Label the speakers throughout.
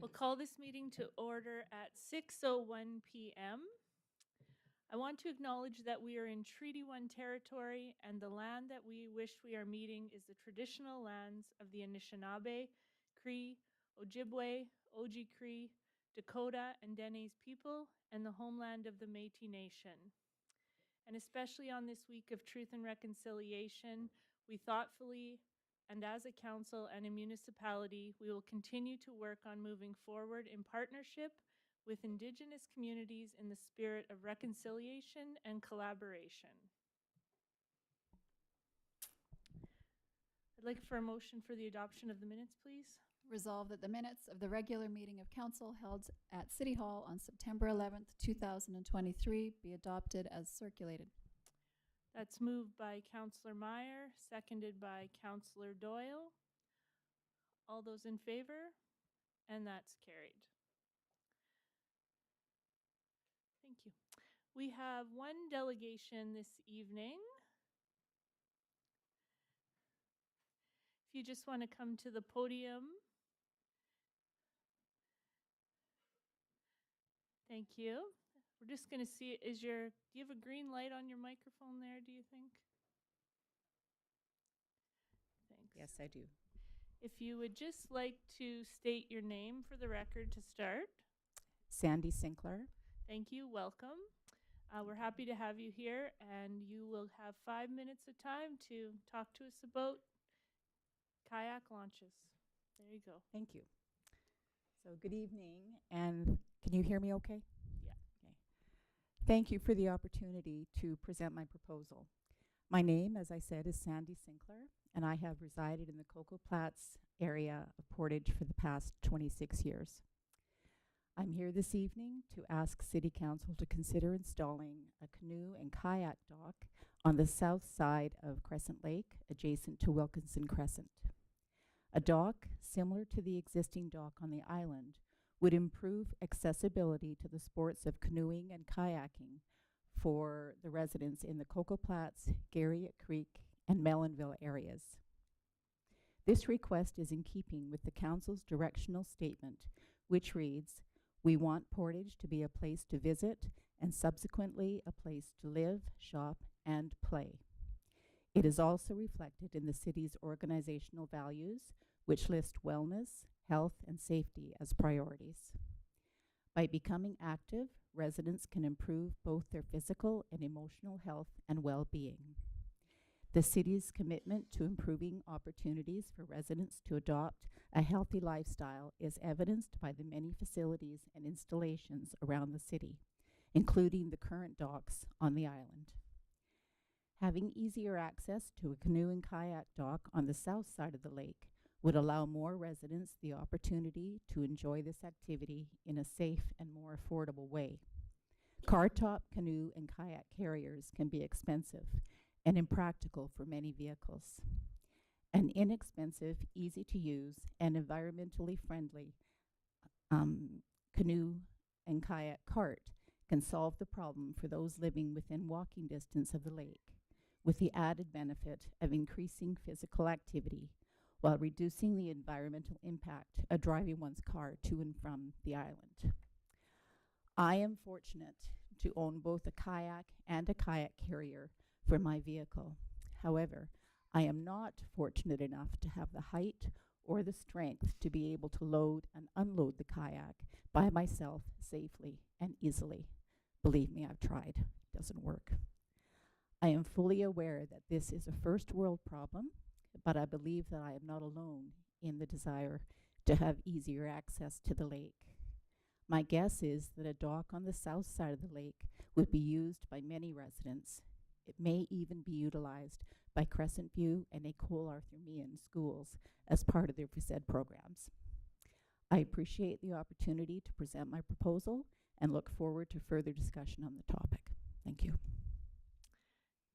Speaker 1: We'll call this meeting to order at 6:01 p.m. I want to acknowledge that we are in Treaty 1 territory and the land that we wish we are meeting is the traditional lands of the Anishinaabe, Cree, Ojibwe, Oji Cree, Dakota, and Dene's people, and the homeland of the Métis Nation. And especially on this week of Truth and Reconciliation, we thoughtfully, and as a council and a municipality, we will continue to work on moving forward in partnership with Indigenous communities in the spirit of reconciliation and collaboration. I'd like for a motion for the adoption of the minutes, please.
Speaker 2: Resolve that the minutes of the regular meeting of council held at City Hall on September 11th, 2023 be adopted as circulated.
Speaker 1: That's moved by Councillor Meyer, seconded by Councillor Doyle. All those in favor? And that's carried. Thank you. We have one delegation this evening. If you just want to come to the podium. Thank you. We're just going to see, do you have a green light on your microphone there, do you think? Thanks.
Speaker 3: Yes, I do.
Speaker 1: If you would just like to state your name for the record to start.
Speaker 3: Sandy Sinclair.
Speaker 1: Thank you. Welcome. We're happy to have you here, and you will have 5 minutes of time to talk to us about kayak launches. There you go.
Speaker 3: Thank you. So good evening, and can you hear me okay?
Speaker 1: Yeah.
Speaker 3: Okay. Thank you for the opportunity to present my proposal. My name, as I said, is Sandy Sinclair, and I have resided in the Cocoa Platts area of Portage for the past 26 years. I'm here this evening to ask City Council to consider installing a canoe and kayak dock on the south side of Crescent Lake, adjacent to Wilkinson Crescent. A dock, similar to the existing dock on the island, would improve accessibility to the sports of canoeing and kayaking for the residents in the Cocoa Platts, Garriott Creek, and Mellonville areas. This request is in keeping with the Council's directional statement, which reads, "We want Portage to be a place to visit and subsequently a place to live, shop, and play." It is also reflected in the city's organizational values, which list wellness, health, and safety as priorities. By becoming active, residents can improve both their physical and emotional health and well-being. The city's commitment to improving opportunities for residents to adopt a healthy lifestyle is evidenced by the many facilities and installations around the city, including the current docks on the island. Having easier access to a canoe and kayak dock on the south side of the lake would allow more residents the opportunity to enjoy this activity in a safe and more affordable way. Car-top canoe and kayak carriers can be expensive and impractical for many vehicles. An inexpensive, easy-to-use, and environmentally friendly canoe and kayak cart can solve the problem for those living within walking distance of the lake, with the added benefit of increasing physical activity while reducing the environmental impact of driving one's car to and from the island. I am fortunate to own both a kayak and a kayak carrier for my vehicle. However, I am not fortunate enough to have the height or the strength to be able to load and unload the kayak by myself safely and easily. Believe me, I've tried. It doesn't work. I am fully aware that this is a first world problem, but I believe that I am not alone in the desire to have easier access to the lake. My guess is that a dock on the south side of the lake would be used by many residents. It may even be utilized by Crescent View and École Arthur Meehan schools as part of their phys ed programs. I appreciate the opportunity to present my proposal and look forward to further discussion on the topic. Thank you.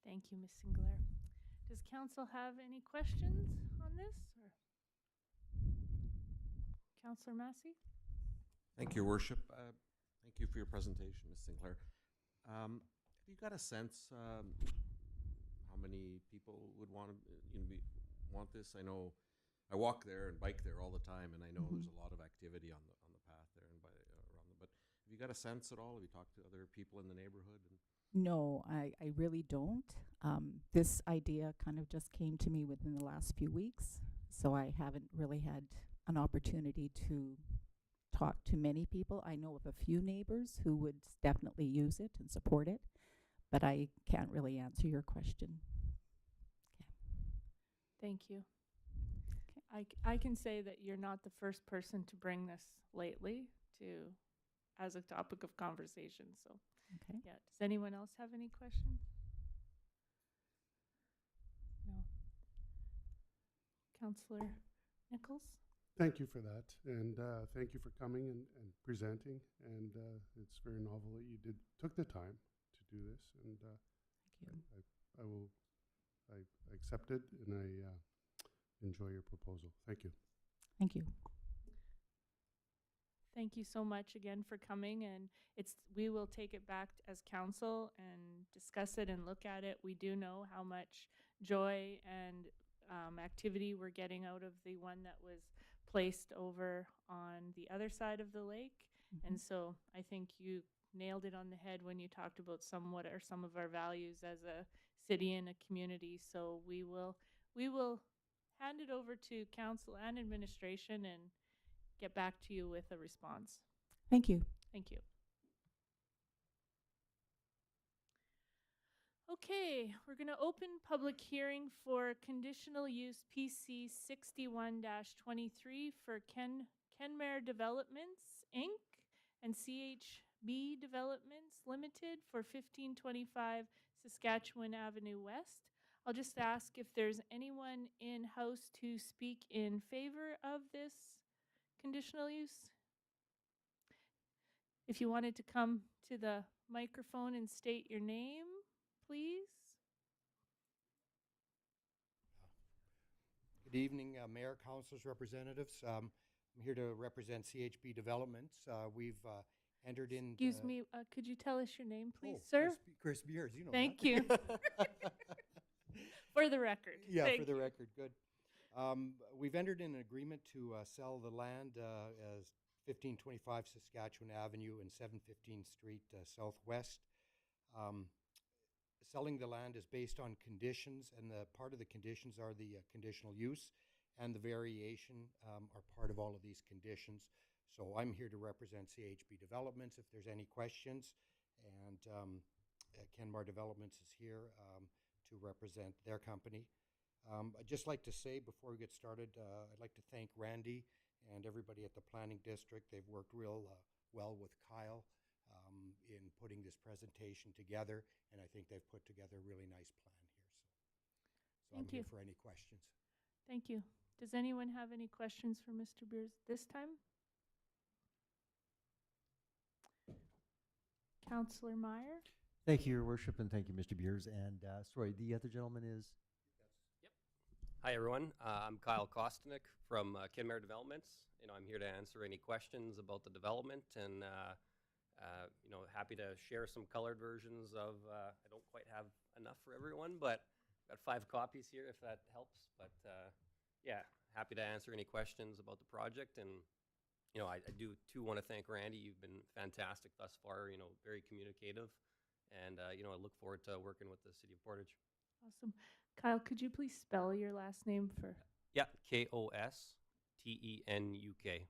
Speaker 1: Thank you, Ms. Sinclair. Does council have any questions on this? Or Councillor Massey?
Speaker 4: Thank you, Worship. Thank you for your presentation, Ms. Sinclair. Have you got a sense how many people would want to want this? I know I walk there and bike there all the time, and I know there's a lot of activity on the Have you got a sense at all? Have you talked to other people in the neighborhood?
Speaker 3: No, I really don't. This idea kind of just came to me within the last few weeks, so I haven't really had an opportunity to talk to many people. I know of a few neighbors who would definitely use it and support it, but I can't really answer your question.
Speaker 1: Thank you. I can say that you're not the first person to bring this lately to as a topic of conversation. So,
Speaker 3: Okay.
Speaker 1: yeah. Does anyone else have any questions? No. Councillor Nichols?
Speaker 5: Thank you for that, and thank you for coming and presenting. And it's very novel that you took the time to do this. And
Speaker 3: Thank you.
Speaker 5: I accept it, and I enjoy your proposal. Thank you.
Speaker 3: Thank you.
Speaker 1: Thank you so much again for coming, and we will take it back as council and discuss it and look at it. We do know how much joy and activity we're getting out of the one that was placed over on the other side of the lake. And so I think you nailed it on the head when you talked about some of our values as a city and a community. So we will hand it over to council and administration and get back to you with a response.
Speaker 3: Thank you.
Speaker 1: Thank you. Okay, we're going to open public hearing for conditional use PC 61-23 for Kenmare Developments, Inc. and CHB Developments Limited for 1525 Saskatchewan Avenue West. I'll just ask if there's anyone in-house to speak in favor of this conditional use. If you wanted to come to the microphone and state your name, please.
Speaker 6: Good evening, Mayor, Councilors, Representatives. I'm here to represent CHB Developments. We've entered in.
Speaker 1: Excuse me, could you tell us your name, please,
Speaker 6: Oh,
Speaker 1: sir?
Speaker 6: Chris Beers, you know.
Speaker 1: Thank
Speaker 6: that.
Speaker 1: you. For the record.
Speaker 6: Yeah,
Speaker 1: Thank
Speaker 6: for the
Speaker 1: you.
Speaker 6: record, good. We've entered in an agreement to sell the land as 1525 Saskatchewan Avenue and 715 Street Southwest. Selling the land is based on conditions, and the part of the conditions are the conditional use, and the variation are part of all of these conditions. So I'm here to represent CHB Developments if there's any questions, and Kenmare Developments is here to represent their company. I'd just like to say before we get started, I'd like to thank Randy and everybody at the Planning District. They've worked real well with Kyle in putting this presentation together, and I think they've put together a really nice plan here. So I'm here for any questions.
Speaker 1: Thank you. Does anyone have any questions for Mr. Beers this time? Councillor Meyer?
Speaker 7: Thank you, Your Worship, and thank you, Mr. Beers. And sorry, the other gentleman is?
Speaker 8: Yep. Hi, everyone. I'm Kyle Kostanek from Kenmare Developments. I'm here to answer any questions about the development, and happy to share some colored versions of. I don't quite have enough for everyone, but I've got 5 copies here if that helps. But yeah, happy to answer any questions about the project. And I do too want to thank Randy. You've been fantastic thus far. Very communicative. And, I look forward to working with the City of Portage.
Speaker 1: Awesome. Kyle, could you please spell your last name for?
Speaker 8: Yeah, Kostenuk.
Speaker 1: Great.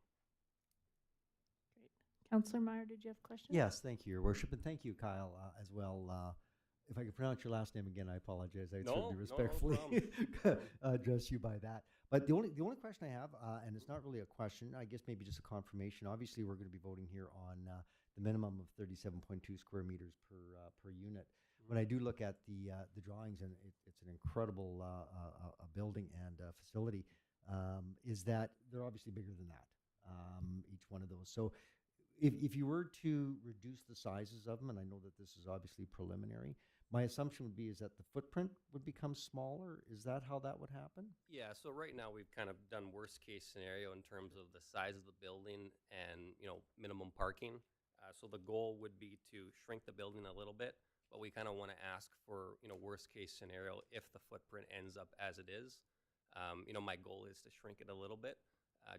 Speaker 1: Councillor Meyer, did you have questions?
Speaker 7: Yes, thank you, Your Worship, and thank you, Kyle, as well. If I can pronounce your last name again, I apologize. I certainly respectfully address you by that. But the only question I have, and it's not really a question, I guess maybe just a confirmation. Obviously, we're going to be voting here on the minimum of 37.2 square meters per unit. When I do look at the drawings, and it's an incredible building and facility, is that they're obviously bigger than that, each one of those. So if you were to reduce the sizes of them, and I know that this is obviously preliminary, my assumption would be is that the footprint would become smaller. Is that how that would happen?
Speaker 8: Yeah, so right now we've kind of done worst case scenario in terms of the size of the building and, minimum parking. So the goal would be to shrink the building a little bit, but we kind of want to ask for, worst case scenario if the footprint ends up as it is. My goal is to shrink it a little bit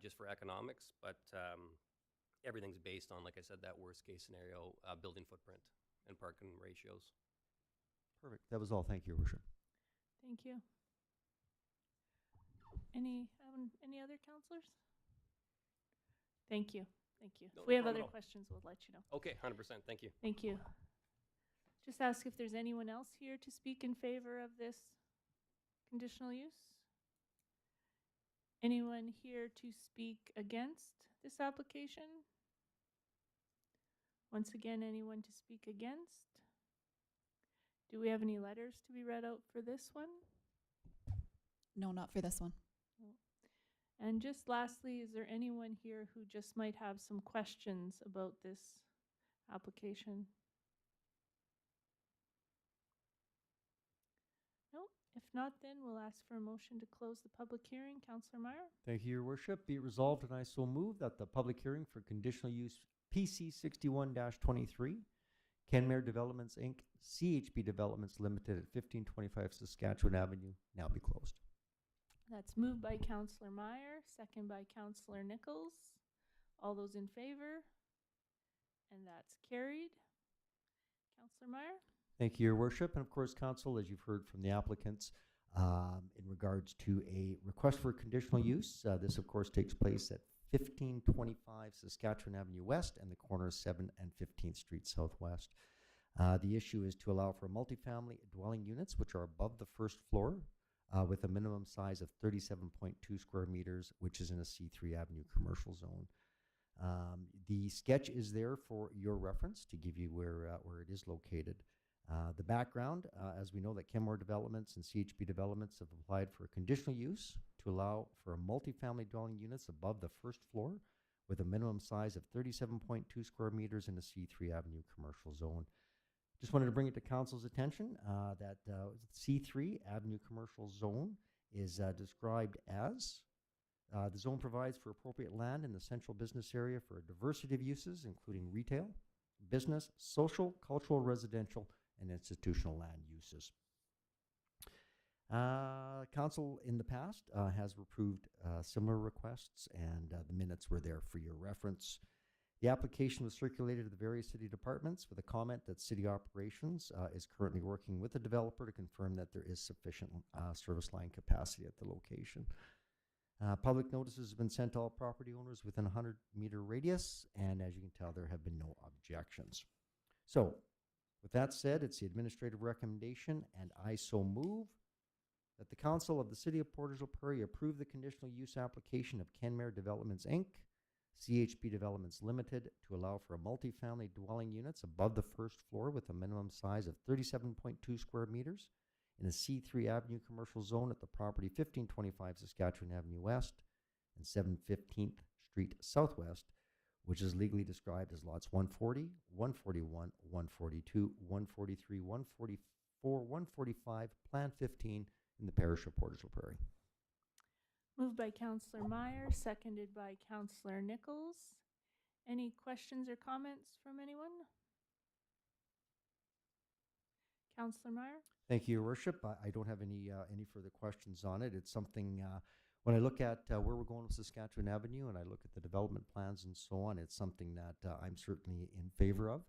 Speaker 8: just for economics, but everything's based on, like I said, that worst case scenario building footprint and parking ratios.
Speaker 7: Perfect. That was all. Thank you, Your Worship.
Speaker 1: Thank you. Any other councillors? Thank you. Thank you.
Speaker 8: No,
Speaker 1: If we
Speaker 8: no
Speaker 1: have
Speaker 8: problem
Speaker 1: other
Speaker 8: at all.
Speaker 1: questions, we'll let you know.
Speaker 8: Okay, 100%. Thank you.
Speaker 1: Thank you. Just ask if there's anyone else here to speak in favor of this conditional use? Anyone here to speak against this application? Once again, anyone to speak against? Do we have any letters to be read out for this one?
Speaker 2: No, not for this one.
Speaker 1: And just lastly, is there anyone here who just might have some questions about this application? No? If not, then we'll ask for a motion to close the public hearing. Councillor Meyer?
Speaker 7: Thank you, Your Worship. Be it resolved, and I so move that the public hearing for conditional use PC 61-23, Kenmare Developments Inc., CHB Developments Limited at 1525 Saskatchewan Avenue, now be closed.
Speaker 1: That's moved by Councillor Meyer, second by Councillor Nichols. All those in favor? And that's carried. Councillor Meyer?
Speaker 7: Thank you, Your Worship. And of course, Council, as you've heard from the applicants, in regards to a request for conditional use, this of course takes place at 1525 Saskatchewan Avenue West and the corner of 7th and 15th Street Southwest. The issue is to allow for multifamily dwelling units, which are above the first floor, with a minimum size of 37.2 square meters, which is in a C3 Avenue commercial zone. The sketch is there for your reference to give you where it is located. The background, as we know that Kenmore Developments and CHB Developments have applied for a conditional use to allow for multifamily dwelling units above the first floor with a minimum size of 37.2 square meters in the C3 Avenue commercial zone. Just wanted to bring it to Council's attention that C3 Avenue commercial zone is described as the zone provides for appropriate land in the central business area for a diversity of uses, including retail, business, social, cultural, residential, and institutional land uses. Council in the past has approved similar requests, and the minutes were there for your reference. The application was circulated to the various city departments with a comment that city operations is currently working with the developer to confirm that there is sufficient service line capacity at the location. Public notices have been sent to all property owners within a 100-meter radius, and as you can tell, there have been no objections. So, with that said, it's the administrative recommendation, and I so move that the Council of the City of Portage la Prairie approve the conditional use application of Kenmare Developments Inc., CHB Developments Limited, to allow for a multifamily dwelling units above the first floor with a minimum size of 37.2 square meters in a C3 Avenue commercial zone at the property 1525 Saskatchewan Avenue West and 715th Street Southwest, which is legally described as lots 140, 141, 142, 143, 144, 145, Plan 15 in the parish of Portage la Prairie.
Speaker 1: Moved by Councillor Meyer, seconded by Councillor Nichols. Any questions or comments from anyone? Councillor Meyer?
Speaker 7: Thank you, Your Worship. I don't have any further questions on it. It's something, when I look at where we're going with Saskatchewan Avenue and I look at the development plans and so on, it's something that I'm certainly in favor of,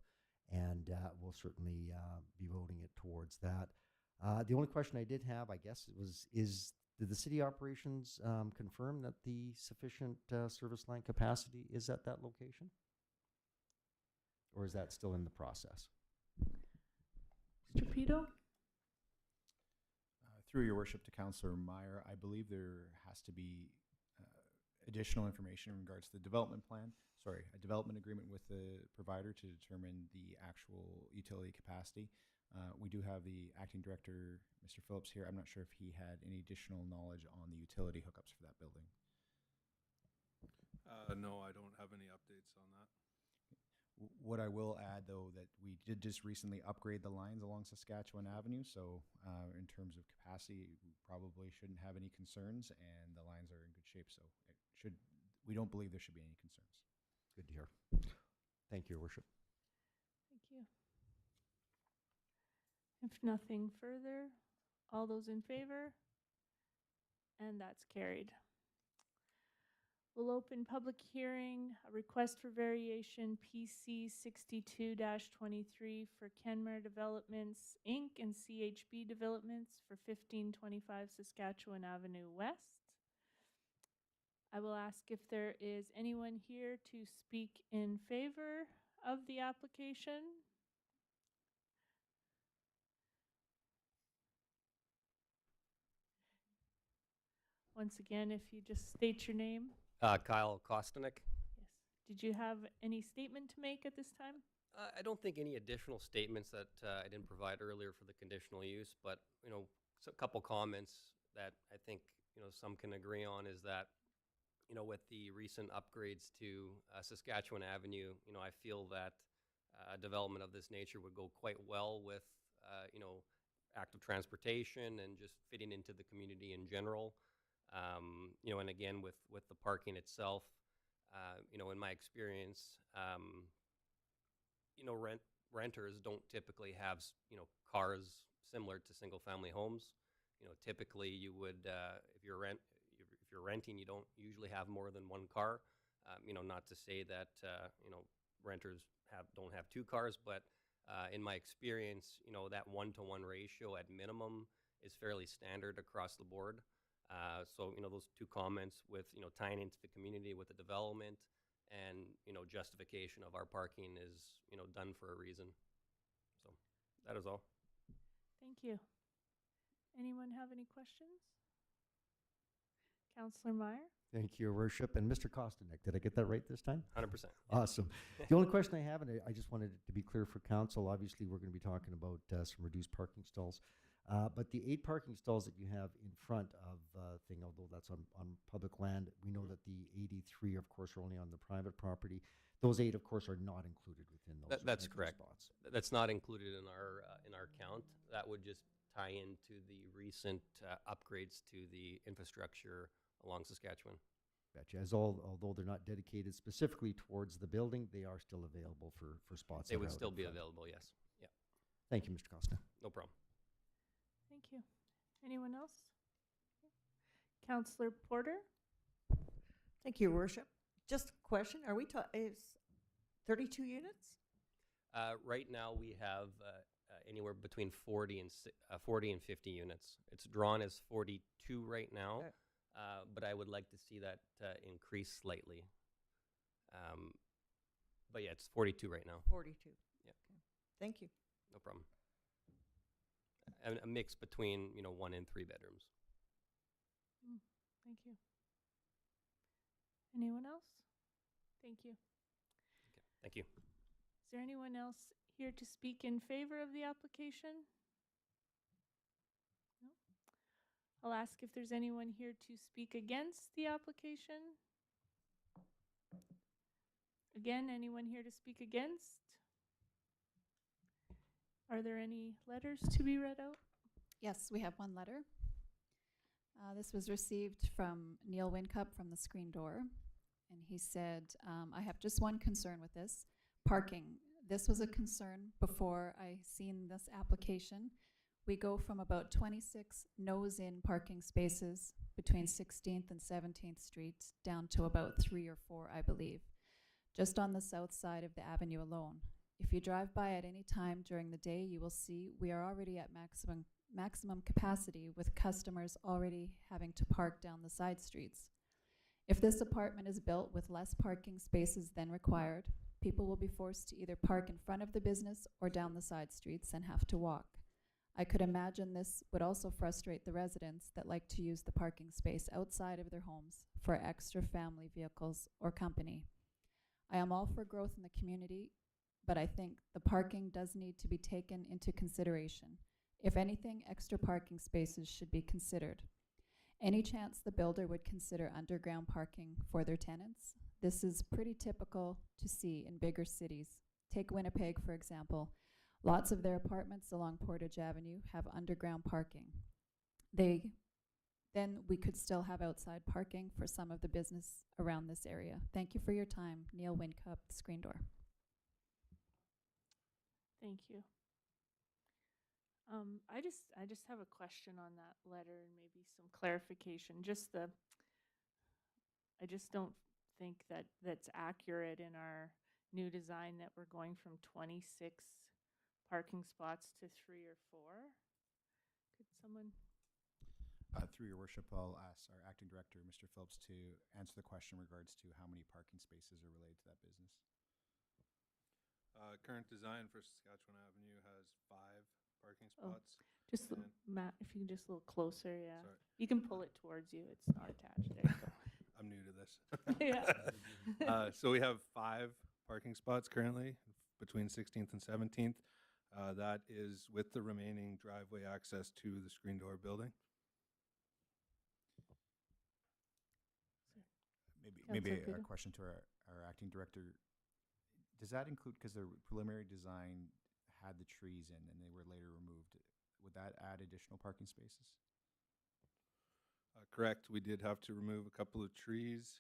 Speaker 7: and we'll certainly be voting it towards that. The only question I did have, I guess, did the city operations confirm that the sufficient service line capacity is at that location? Or is that still in the process?
Speaker 1: Mr. Pito?
Speaker 9: Through your worship to Councillor Meyer, I believe there has to be additional information in regards to the development plan. Sorry, a development agreement with the provider to determine the actual utility capacity. We do have the acting director, Mr. Phillips, here. I'm not sure if he had any additional knowledge on the utility hookups for that building.
Speaker 10: No, I don't have any updates on that.
Speaker 9: What I will add, though, that we did just recently upgrade the lines along Saskatchewan Avenue, so in terms of capacity, we probably shouldn't have any concerns, and the lines are in good shape, so we don't believe there should be any concerns.
Speaker 7: Good to hear. Thank you, Your Worship.
Speaker 1: Thank you. If nothing further, all those in favor? And that's carried. We'll open public hearing, a request for variation PC 62-23 for Kenmare Developments, Inc. and CHB Developments for 1525 Saskatchewan Avenue West. I will ask if there is anyone here to speak in favor of the application. Once again, if you just state your name.
Speaker 8: Kyle Kostanek.
Speaker 1: Yes. Did you have any statement to make at this time?
Speaker 8: I don't think any additional statements that I didn't provide earlier for the conditional use, but a couple comments that I think some can agree on is that with the recent upgrades to Saskatchewan Avenue, I feel that development of this nature would go quite well with active transportation and just fitting into the community in general. And again with the parking itself, in my experience, renters don't typically have cars similar to single family homes. Typically you would if you're renting, you don't usually have more than one car. Not to say that renters don't have two cars, but in my experience, that 1-to-1 ratio at minimum is fairly standard across the board. So those two comments with tying into the community with the development and justification of our parking is done for a reason. So that is all.
Speaker 1: Thank you. Anyone have any questions? Councillor Meyer?
Speaker 7: Thank you, Your Worship. And Mr. Kostanek, did I get that right this time?
Speaker 8: 100%.
Speaker 7: Awesome. The only question I have, and I just wanted it to be clear for council, obviously we're going to be talking about some reduced parking stalls. But the 8 parking stalls that you have in front of thing, although that's on public land, we know that the 83, of course, are only on the private property. Those 8, of course, are not included within those.
Speaker 8: That's correct.
Speaker 7: Spots.
Speaker 8: That's not included in our count. That would just tie into the recent upgrades to the infrastructure along Saskatchewan.
Speaker 7: Gotcha. Although they're not dedicated specifically towards the building, they are still available for spots.
Speaker 8: They would still be available, yes. Yeah.
Speaker 7: Thank you, Mr. Costa.
Speaker 8: No problem.
Speaker 1: Thank you. Anyone else? Councillor Porter?
Speaker 11: Thank you, Your Worship. Just a question. Are we is 32 units?
Speaker 8: Right now we have anywhere between 40 and 50 units. It's drawn as 42 right now, but I would like to see that increase slightly. But yeah, it's 42 right now.
Speaker 11: 42.
Speaker 8: Yeah.
Speaker 11: Okay. Thank you.
Speaker 8: No problem. And a mix between 1 and 3 bedrooms.
Speaker 1: Thank you. Anyone else? Thank you.
Speaker 8: Okay. Thank you.
Speaker 1: Is there anyone else here to speak in favor of the application? No? I'll ask if there's anyone here to speak against the application. Again, anyone here to speak against? Are there any letters to be read out?
Speaker 2: Yes, we have one letter. This was received from Neil Wincup from the Screen Door, and he said, I have just one concern with this, parking. This was a concern before I seen this application. We go from about 26 nose-in parking spaces between 16th and 17th Street down to about 3 or 4, I believe, just on the south side of the avenue alone. If you drive by at any time during the day, you will see we are already at maximum capacity, with customers already having to park down the side streets. If this apartment is built with less parking spaces than required, people will be forced to either park in front of the business or down the side streets and have to walk. I could imagine this would also frustrate the residents that like to use the parking space outside of their homes for extra family vehicles or company. I am all for growth in the community, but I think the parking does need to be taken into consideration. If anything, extra parking spaces should be considered. Any chance the builder would consider underground parking for their tenants? This is pretty typical to see in bigger cities. Take Winnipeg, for example. Lots of their apartments along Portage Avenue have underground parking. Then we could still have outside parking for some of the business around this area. Thank you for your time. Neil Wincup, Screen Door.
Speaker 1: Thank you. I just have a question on that letter and maybe some clarification. I just don't think that that's accurate in our new design, that we're going from 26 parking spots to 3 or 4. Could someone?
Speaker 9: Through your worship, I'll ask our acting director, Mr. Phillips, to answer the question in regards to how many parking spaces are related to that business.
Speaker 10: Current design for Saskatchewan Avenue has 5 parking spots.
Speaker 1: Just,
Speaker 10: and-
Speaker 1: Matt, if you can just a little closer, yeah.
Speaker 10: Sorry.
Speaker 1: You can pull it towards you. It's not attached. There you go.
Speaker 10: I'm new to this.
Speaker 1: Yeah.
Speaker 10: So we have 5 parking spots currently between 16th and 17th. That is with the remaining driveway access to the screen door building.
Speaker 9: Maybe
Speaker 1: Councillor
Speaker 9: a
Speaker 1: Kudo?
Speaker 9: question to our acting director. Does that include, because the preliminary design had the trees in and they were later removed, would that add additional parking spaces?
Speaker 10: Correct. We did have to remove a couple of trees.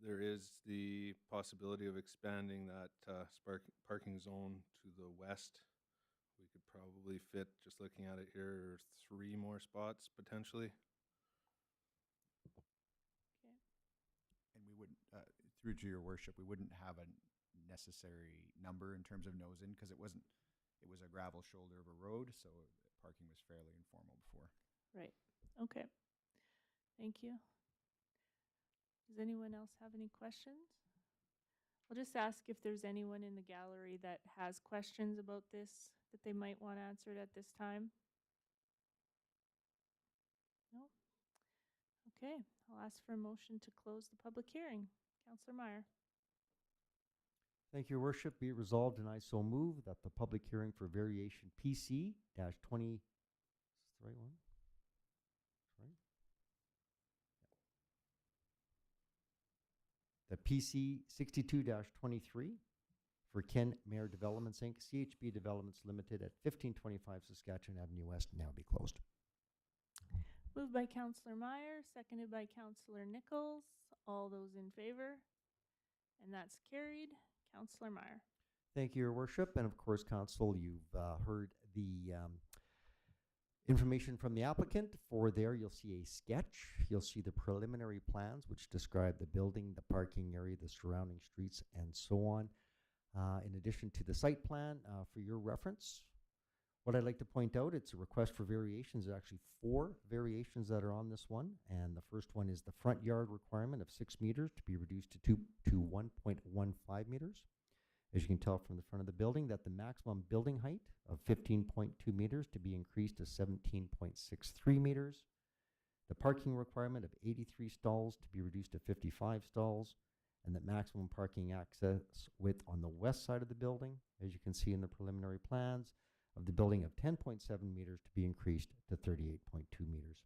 Speaker 10: There is the possibility of expanding that parking zone to the west. We could probably fit, just looking at it here, 3 more spots potentially.
Speaker 9: And we wouldn't, through to your worship, we wouldn't have a necessary number in terms of nose in, because it was a gravel shoulder of a road, so parking was fairly informal before.
Speaker 1: Right. Okay. Thank you. Does anyone else have any questions? I'll just ask if there's anyone in the gallery that has questions about this that they might want answered at this time. No? Okay. I'll ask for a motion to close the public hearing. Councillor Meyer.
Speaker 7: Thank you, Your Worship. Be it resolved, and I so move that the public hearing for variation PC-20, is this the right one? Right? The PC 62-23 for Ken Mayer Developments Inc., CHB Developments Limited at 1525 Saskatchewan Avenue West now be closed.
Speaker 1: Moved by Councillor Meyer, seconded by Councillor Nichols. All those in favor? And that's carried. Councillor Meyer.
Speaker 7: Thank you, Your Worship. And of course, Council, you've heard the information from the applicant. For there, you'll see a sketch. You'll see the preliminary plans, which describe the building, the parking area, the surrounding streets, and so on. In addition to the site plan, for your reference, what I'd like to point out, it's a request for variations. There's actually 4 variations that are on this one. And the first one is the front yard requirement of 6 meters to be reduced to 1.15 meters. As you can tell from the front of the building, that the maximum building height of 15.2 meters to be increased to 17.63 meters. The parking requirement of 83 stalls to be reduced to 55 stalls. And the maximum parking access width on the west side of the building, as you can see in the preliminary plans, of the building of 10.7 meters to be increased to 38.2 meters.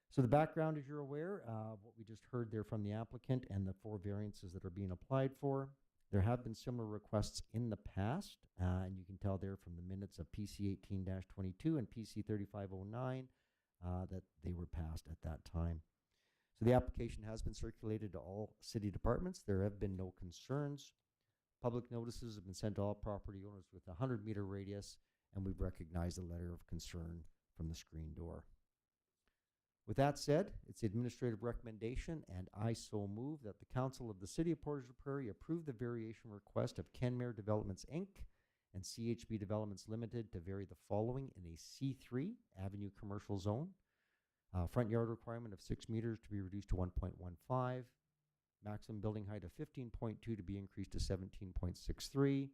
Speaker 7: So the background, as you're aware, what we just heard there from the applicant and the 4 variances that are being applied for. There have been similar requests in the past, and you can tell there from the minutes of PC 18-22 and PC 3509 that they were passed at that time. So the application has been circulated to all city departments. There have been no concerns. Public notices have been sent to all property owners with a 100-meter radius, and we've recognized a letter of concern from the screen door. With that said, it's the administrative recommendation, and I so move that the Council of the City of Portage la Prairie approve the variation request of Ken Mayer Developments Inc. and CHB Developments Limited to vary the following in a C3 Avenue Commercial Zone. Front yard requirement of 6 meters to be reduced to 1.15. Maximum building height of 15.2 to be increased to 17.63.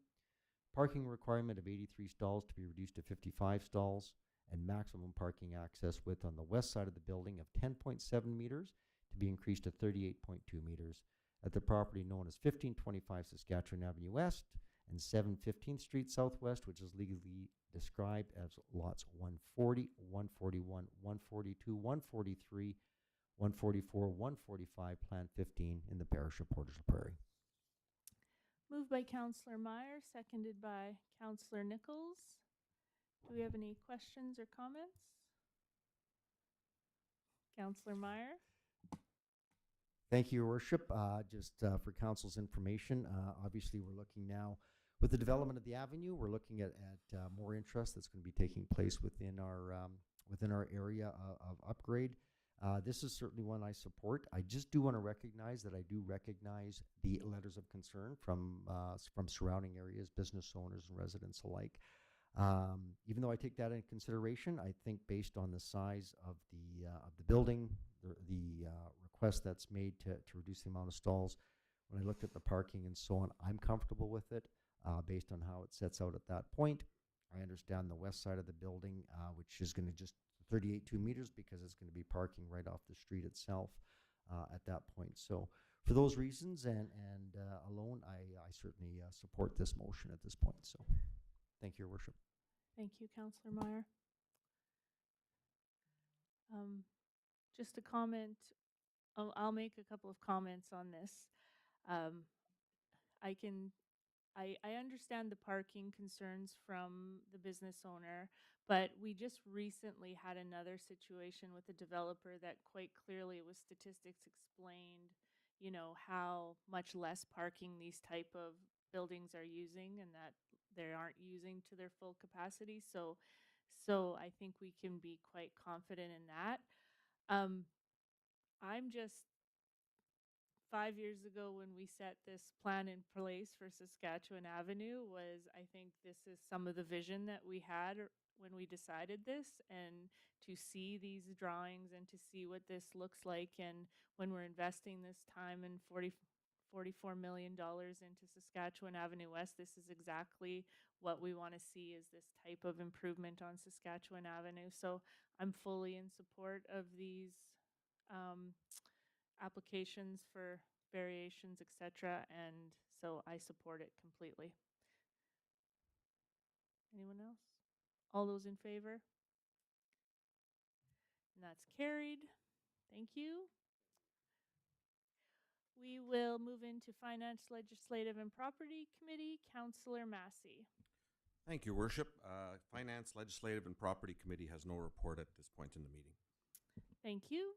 Speaker 7: Parking requirement of 83 stalls to be reduced to 55 stalls. And maximum parking access width on the west side of the building of 10.7 meters to be increased to 38.2 meters at the property known as 1525 Saskatchewan Avenue West and 715th Street Southwest, which is legally described as lots 140, 141, 142, 143, 144, 145, Plan 15 in the parish of Portage la Prairie.
Speaker 1: Moved by Councillor Meyer, seconded by Councillor Nichols. Do we have any questions or comments? Councillor Meyer.
Speaker 7: Thank you, Your Worship. Just for Council's information, obviously we're looking now with the development of the avenue. We're looking at more interest that's going to be taking place within our area of upgrade. This is certainly one I support. I just do want to recognize that I do recognize the letters of concern from surrounding areas, business owners and residents alike. Even though I take that into consideration, I think based on the size of the building, the request that's made to reduce the amount of stalls, when I looked at the parking and so on, I'm comfortable with it based on how it sets out at that point. I understand the west side of the building, which is going to just 38.2 meters because it's going to be parking right off the street itself at that point. So for those reasons and alone, I certainly support this motion at this point. So thank you, Your Worship.
Speaker 1: Thank you, Councillor Meyer. Just a comment. I'll make a couple of comments on this. Um, I understand the parking concerns from the business owner, but we just recently had another situation with a developer that quite clearly with statistics explained, you know, how much less parking these type of buildings are using and that they aren't using to their full capacity. So I think we can be quite confident in that. I'm just 5 years ago when we set this plan in place for Saskatchewan Avenue was, I think this is some of the vision that we had when we decided this, and to see these drawings and to see what this looks like, and when we're investing this time and $44 million into Saskatchewan Avenue West, this is exactly what we want to see, is this type of improvement on Saskatchewan Avenue. So I'm fully in support of these applications for variations, etc. And so I support it completely. Anyone else? All those in favor? And that's carried. Thank you. We will move into Finance, Legislative, and Property Committee. Councillor Massey.
Speaker 4: Thank you, Worship. Finance, Legislative, and Property Committee has no report at this point in the meeting.
Speaker 1: Thank you.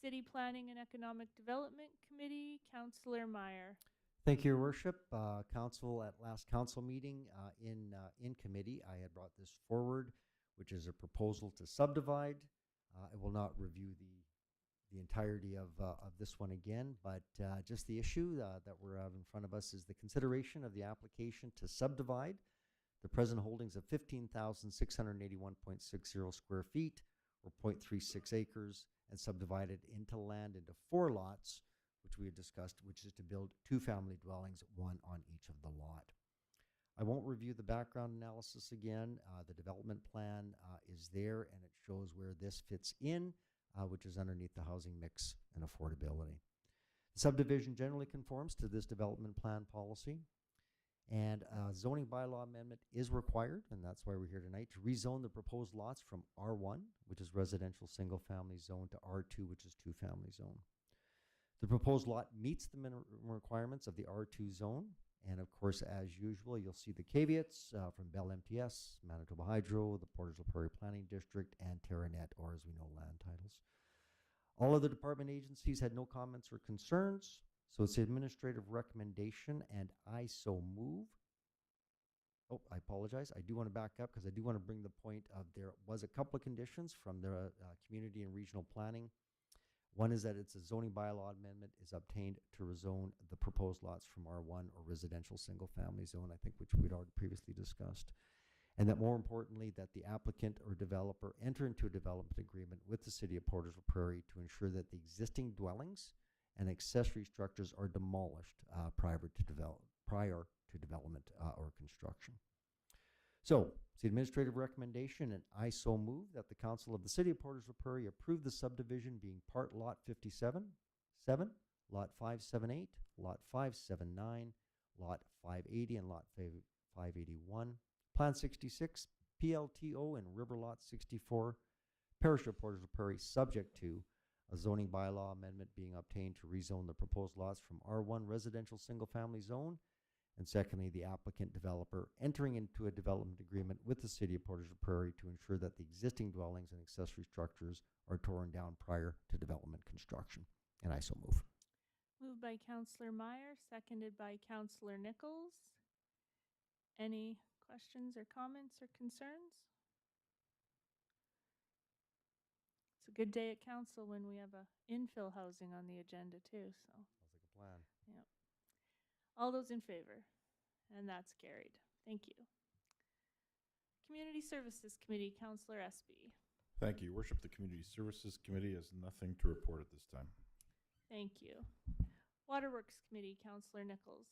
Speaker 1: City Planning and Economic Development Committee, Councillor Meyer.
Speaker 7: Thank you, Your Worship. Council, at last council meeting in committee, I had brought this forward, which is a proposal to subdivide. I will not review the entirety of this one again, but just the issue that we're have in front of us is the consideration of the application to subdivide the present holdings of 15,681.60 square feet or 0.36 acres and subdivide it into land into 4 lots, which we had discussed, which is to build 2 family dwellings, 1 on each of the lot. I won't review the background analysis again. The development plan is there, and it shows where this fits in, which is underneath the housing mix and affordability. The subdivision generally conforms to this development plan policy, and a zoning bylaw amendment is required, and that's why we're here tonight, to rezone the proposed lots from R1, which is residential single-family zone, to R2, which is 2-family zone. The proposed lot meets the minimum requirements of the R2 zone, and of course, as usual, you'll see the caveats from Bell MTS, Manitoba Hydro, the Portage la Prairie Planning District, and TerraNet, or as we know, land titles. All other department agencies had no comments or concerns, so it's the administrative recommendation, and I so move. Oh, I apologize. I do want to back up because I do want to bring the point of there was a couple of conditions from the community and regional planning. One is that it's a zoning bylaw amendment is obtained to rezone the proposed lots from R1 or residential single family zone, I think, which we'd already previously discussed. And that more importantly, that the applicant or developer enter into a development agreement with the city of Portage la Prairie to ensure that the existing dwellings and accessory structures are demolished prior to development or construction. So, it's the administrative recommendation, and I so move that the Council of the City of Portage la Prairie approve the subdivision being part Lot 57, Lot 578, Lot 579, Lot 580, and Lot 581, Plan 66, PLTO, and River Lot 64, Parish of Portage la Prairie, subject to a zoning bylaw amendment being obtained to rezone the proposed lots from R1 residential single-family zone, and secondly, the applicant developer entering into a development agreement with the city of Portage la Prairie to ensure that the existing dwellings and accessory structures are torn down prior to development construction. And I so move.
Speaker 1: Moved by Councillor Meyer, seconded by Councillor Nichols. Any questions or comments or concerns? It's a a good day at council when we have a infill housing on the agenda too, so.
Speaker 7: Sounds like a plan.
Speaker 1: Yep. All those in favor? And that's carried. Thank you. Community Services Committee, Councillor Espy.
Speaker 12: Thank you, Your Worship. The Community Services Committee has nothing to report at this time.
Speaker 1: Thank you. Waterworks Committee, Councillor Nichols.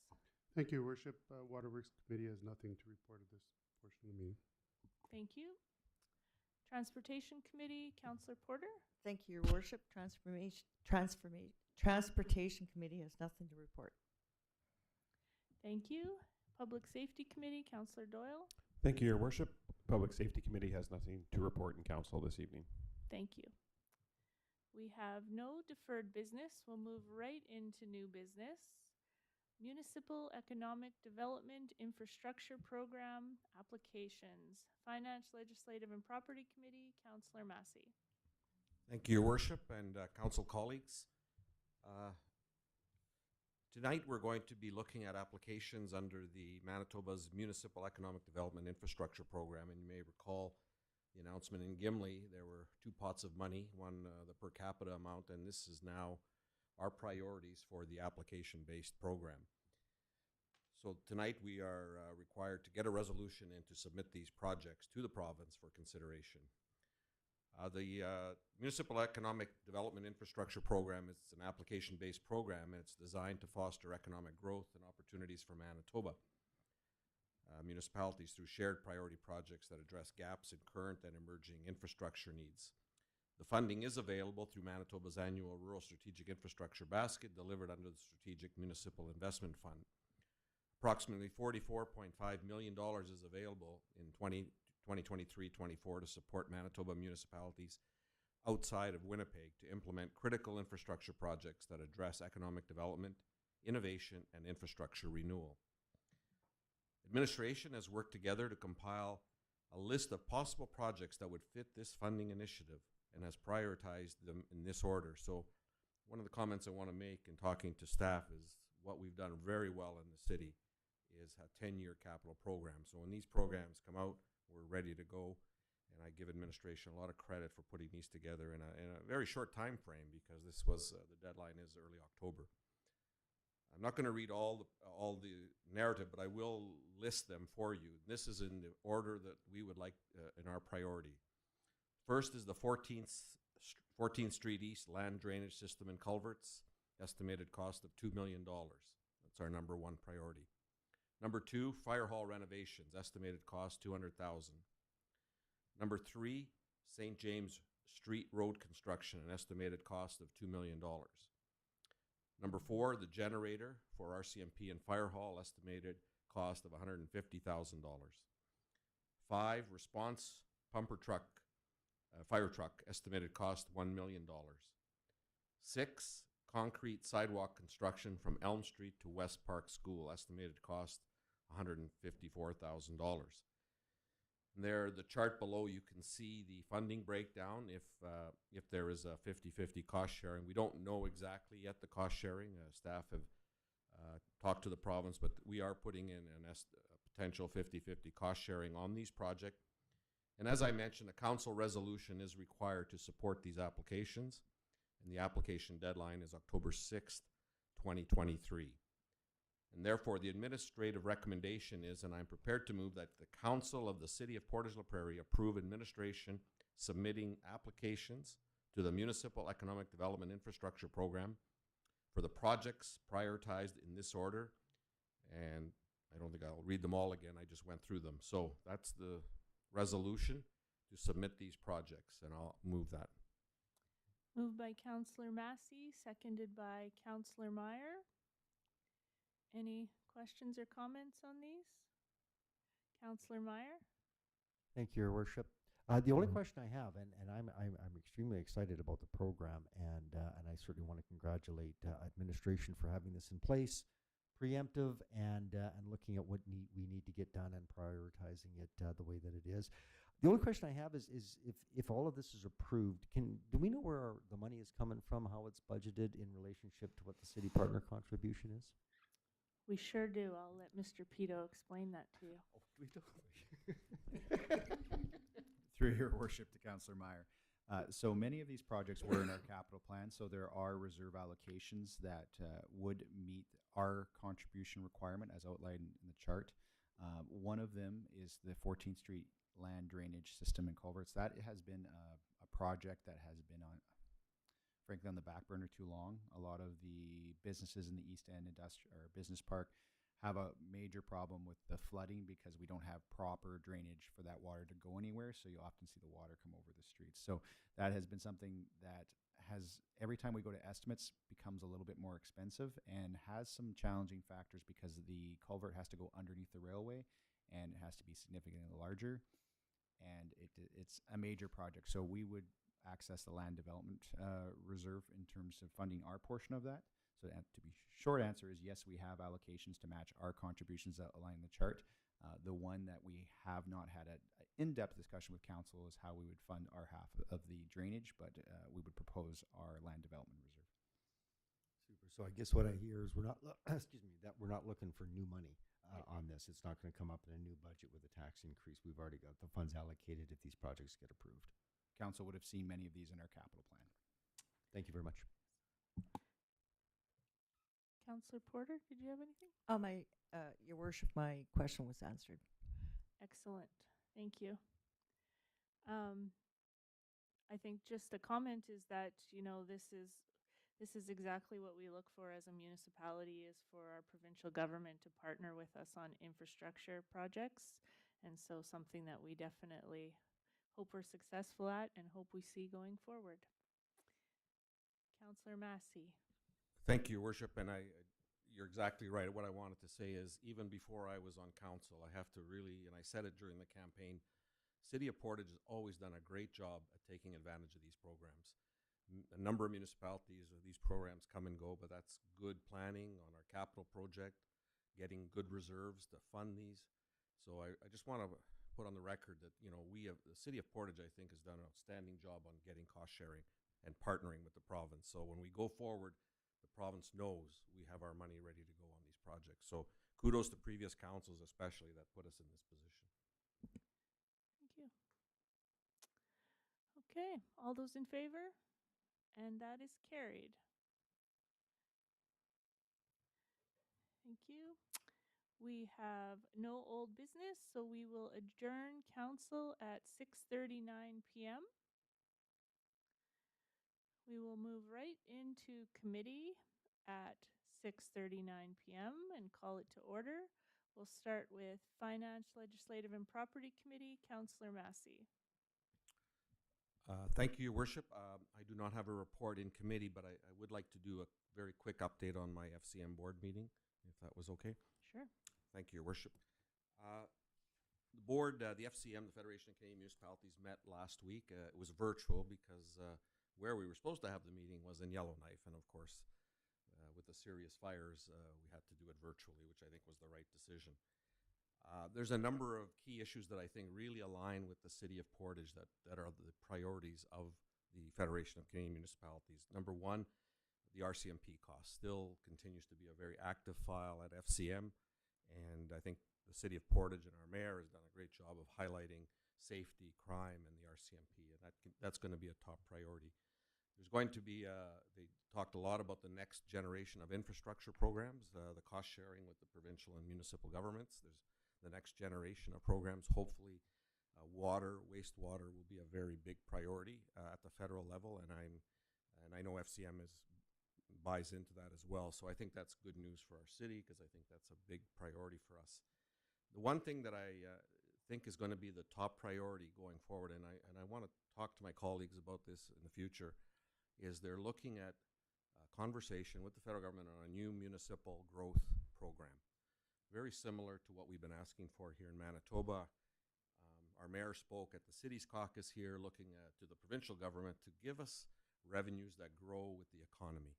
Speaker 5: Thank you, Your Worship. Waterworks Committee has nothing to report at this portion of the meeting.
Speaker 1: Thank you. Transportation Committee, Councillor Porter.
Speaker 11: Thank you, Your Worship. Transportation Committee has nothing to report.
Speaker 1: Thank you. Public Safety Committee, Councillor Doyle.
Speaker 13: Thank you, Your Worship. Public Safety Committee has nothing to report in council this evening.
Speaker 1: Thank you. We have no deferred business. We'll move right into new business. Municipal Economic Development Infrastructure Program applications. Finance, Legislative and Property Committee, Councillor Massey.
Speaker 4: Thank you, Your Worship, and council colleagues. Tonight we're going to be looking at applications under the Manitoba's Municipal Economic Development Infrastructure Program, and you may recall the announcement in Gimli. There were two pots of money, one the per capita amount, and this is now our priorities for the application-based program. So tonight we are required to get a resolution and to submit these projects to the province for consideration. The Municipal Economic Development Infrastructure Program is an application-based program, and it's designed to foster economic growth and opportunities for Manitoba municipalities through shared priority projects that address gaps in current and emerging infrastructure needs. The funding is available through Manitoba's annual Rural Strategic Infrastructure Basket delivered under the Strategic Municipal Investment Fund. Approximately $44.5 million is available in 2023-24 to support Manitoba municipalities outside of Winnipeg to implement critical infrastructure projects that address economic development, innovation, and infrastructure renewal. Administration has worked together to compile a list of possible projects that would fit this funding initiative and has prioritized them in this order. So one of the comments I want to make in talking to staff is what we've done very well in the city is a 10-year capital program. So when these programs come out, we're ready to go. And I give administration a lot of credit for putting these together in a very short time frame, because this was the deadline is early October. I'm not going to read all the narrative, but I will list them for you. This is in the order that we would like in our priority. First is the 14th Street East land drainage system and culverts, estimated cost of $2 million. That's our number one priority. Number two, fire hall renovations, estimated cost $200,000. Number three, St. James Street Road construction, an estimated cost of $2 million. Number four, the generator for RCMP and fire hall, estimated cost of $150,000. Five, response pumper truck, fire truck, estimated cost $1 million. Six, concrete sidewalk construction from Elm Street to West Park School, estimated cost $154,000. There, the chart below, you can see the funding breakdown if there is a 50-50 cost sharing. We don't know exactly yet the cost sharing. Staff have talked to the province, but we are putting in a potential 50-50 cost sharing on these projects. And as I mentioned, a council resolution is required to support these applications, and the application deadline is October 6th, 2023. And therefore, the administrative recommendation is, and I'm prepared to move, that the Council of the City of Portage la Prairie approve administration submitting applications to the Municipal Economic Development Infrastructure Program for the projects prioritized in this order. And I don't think I'll read them all again. I just went through them. So that's the resolution to submit these projects, and I'll move that.
Speaker 1: Moved by Councillor Massey, seconded by Councillor Meyer. Any questions or comments on these? Councillor Meyer?
Speaker 7: Thank you, Your Worship. The only question I have, and I'm extremely excited about the program, and I certainly want to congratulate administration for having this in place, preemptive, and looking at what we need to get done and prioritizing it the way that it is. The only question I have is if all of this is approved, do we know where the money is coming from, how it's budgeted in relationship to what the city partner contribution is?
Speaker 1: We sure do. I'll let Mr. Pito explain that to you.
Speaker 7: Oh, do we do?
Speaker 9: Through Your Worship to Councillor Meyer. So many of these projects were in our capital plan, so there are reserve allocations that would meet our contribution requirement as outlined in the chart. One of them is the 14th Street land drainage system and culverts. That has been a project that has been frankly on the back burner too long. A lot of the businesses in the East End or business park have a major problem with the flooding because we don't have proper drainage for that water to go anywhere. So you often see the water come over the streets. So that has been something that has, every time we go to estimates, becomes a little bit more expensive and has some challenging factors because the culvert has to go underneath the railway and it has to be significantly larger. And it's a major project. So we would access the land development reserve in terms of funding our portion of that. So to be short answer is yes, we have allocations to match our contributions that align the chart. The one that we have not had an in-depth discussion with council is how we would fund our half of the drainage, but we would propose our land development reserve.
Speaker 7: Super. So I guess what I hear is we're not, excuse me, that we're not looking for new money on this. It's not going to come up in a new budget with a tax increase. We've already got the funds allocated if these projects get approved.
Speaker 9: Council would have seen many of these in our capital plan.
Speaker 7: Thank you very much.
Speaker 1: Councillor Porter, did you have anything?
Speaker 11: Your worship, my question was answered.
Speaker 1: Excellent. Thank you. I think just a comment is that, this is exactly what we look for as a municipality, is for our provincial government to partner with us on infrastructure projects. And so something that we definitely hope we're successful at and hope we see going forward. Councillor Massey.
Speaker 4: Thank you, Your Worship, and you're exactly right. What I wanted to say is, even before I was on council, I have to really, and I said it during the campaign, City of Portage has always done a great job at taking advantage of these programs. A number of municipalities, these programs come and go, but that's good planning on our capital project, getting good reserves to fund these. So I just want to put on the record that, the City of Portage, I think, has done an outstanding job on getting cost sharing and partnering with the province. So when we go forward, the province knows we have our money ready to go on these projects. So kudos to previous councils, especially, that put us in this position.
Speaker 1: Thank you. Okay, all those in favor? And that is carried. Thank you. We have no old business, so we will adjourn council at 6:39 p.m. We will move right into committee at 6:39 p.m. and call it to order. We'll start with Finance, Legislative and Property Committee. Councillor Massey.
Speaker 4: Thank you, Your Worship. I do not have a report in committee, but I would like to do a very quick update on my FCM board meeting, if that was okay.
Speaker 1: Sure.
Speaker 4: Thank you, Your Worship. The board, the FCM, the Federation of Canadian Municipalities, met last week. It was virtual because where we were supposed to have the meeting was in Yellowknife, and of course, with the serious fires, we had to do it virtually, which I think was the right decision. There's a number of key issues that I think really align with the City of Portage that are the priorities of the Federation of Canadian Municipalities. Number one, the RCMP cost still continues to be a very active file at FCM, and I think the City of Portage and our mayor has done a great job of highlighting safety, crime, and the RCMP, and that's going to be a top priority. There's going to be, they talked a lot about the next generation of infrastructure programs, the cost sharing with the provincial and municipal governments. There's the next generation of programs. Hopefully, water, wastewater will be a very big priority at the federal level, and I know FCM buys into that as well. So I think that's good news for our city because I think that's a big priority for us. The one thing that I think is going to be the top priority going forward, and I want to talk to my colleagues about this in the future, is they're looking at a conversation with the federal government on a new municipal growth program, very similar to what we've been asking for here in Manitoba. Our mayor spoke at the city's caucus here looking to the provincial government to give us revenues that grow with the economy.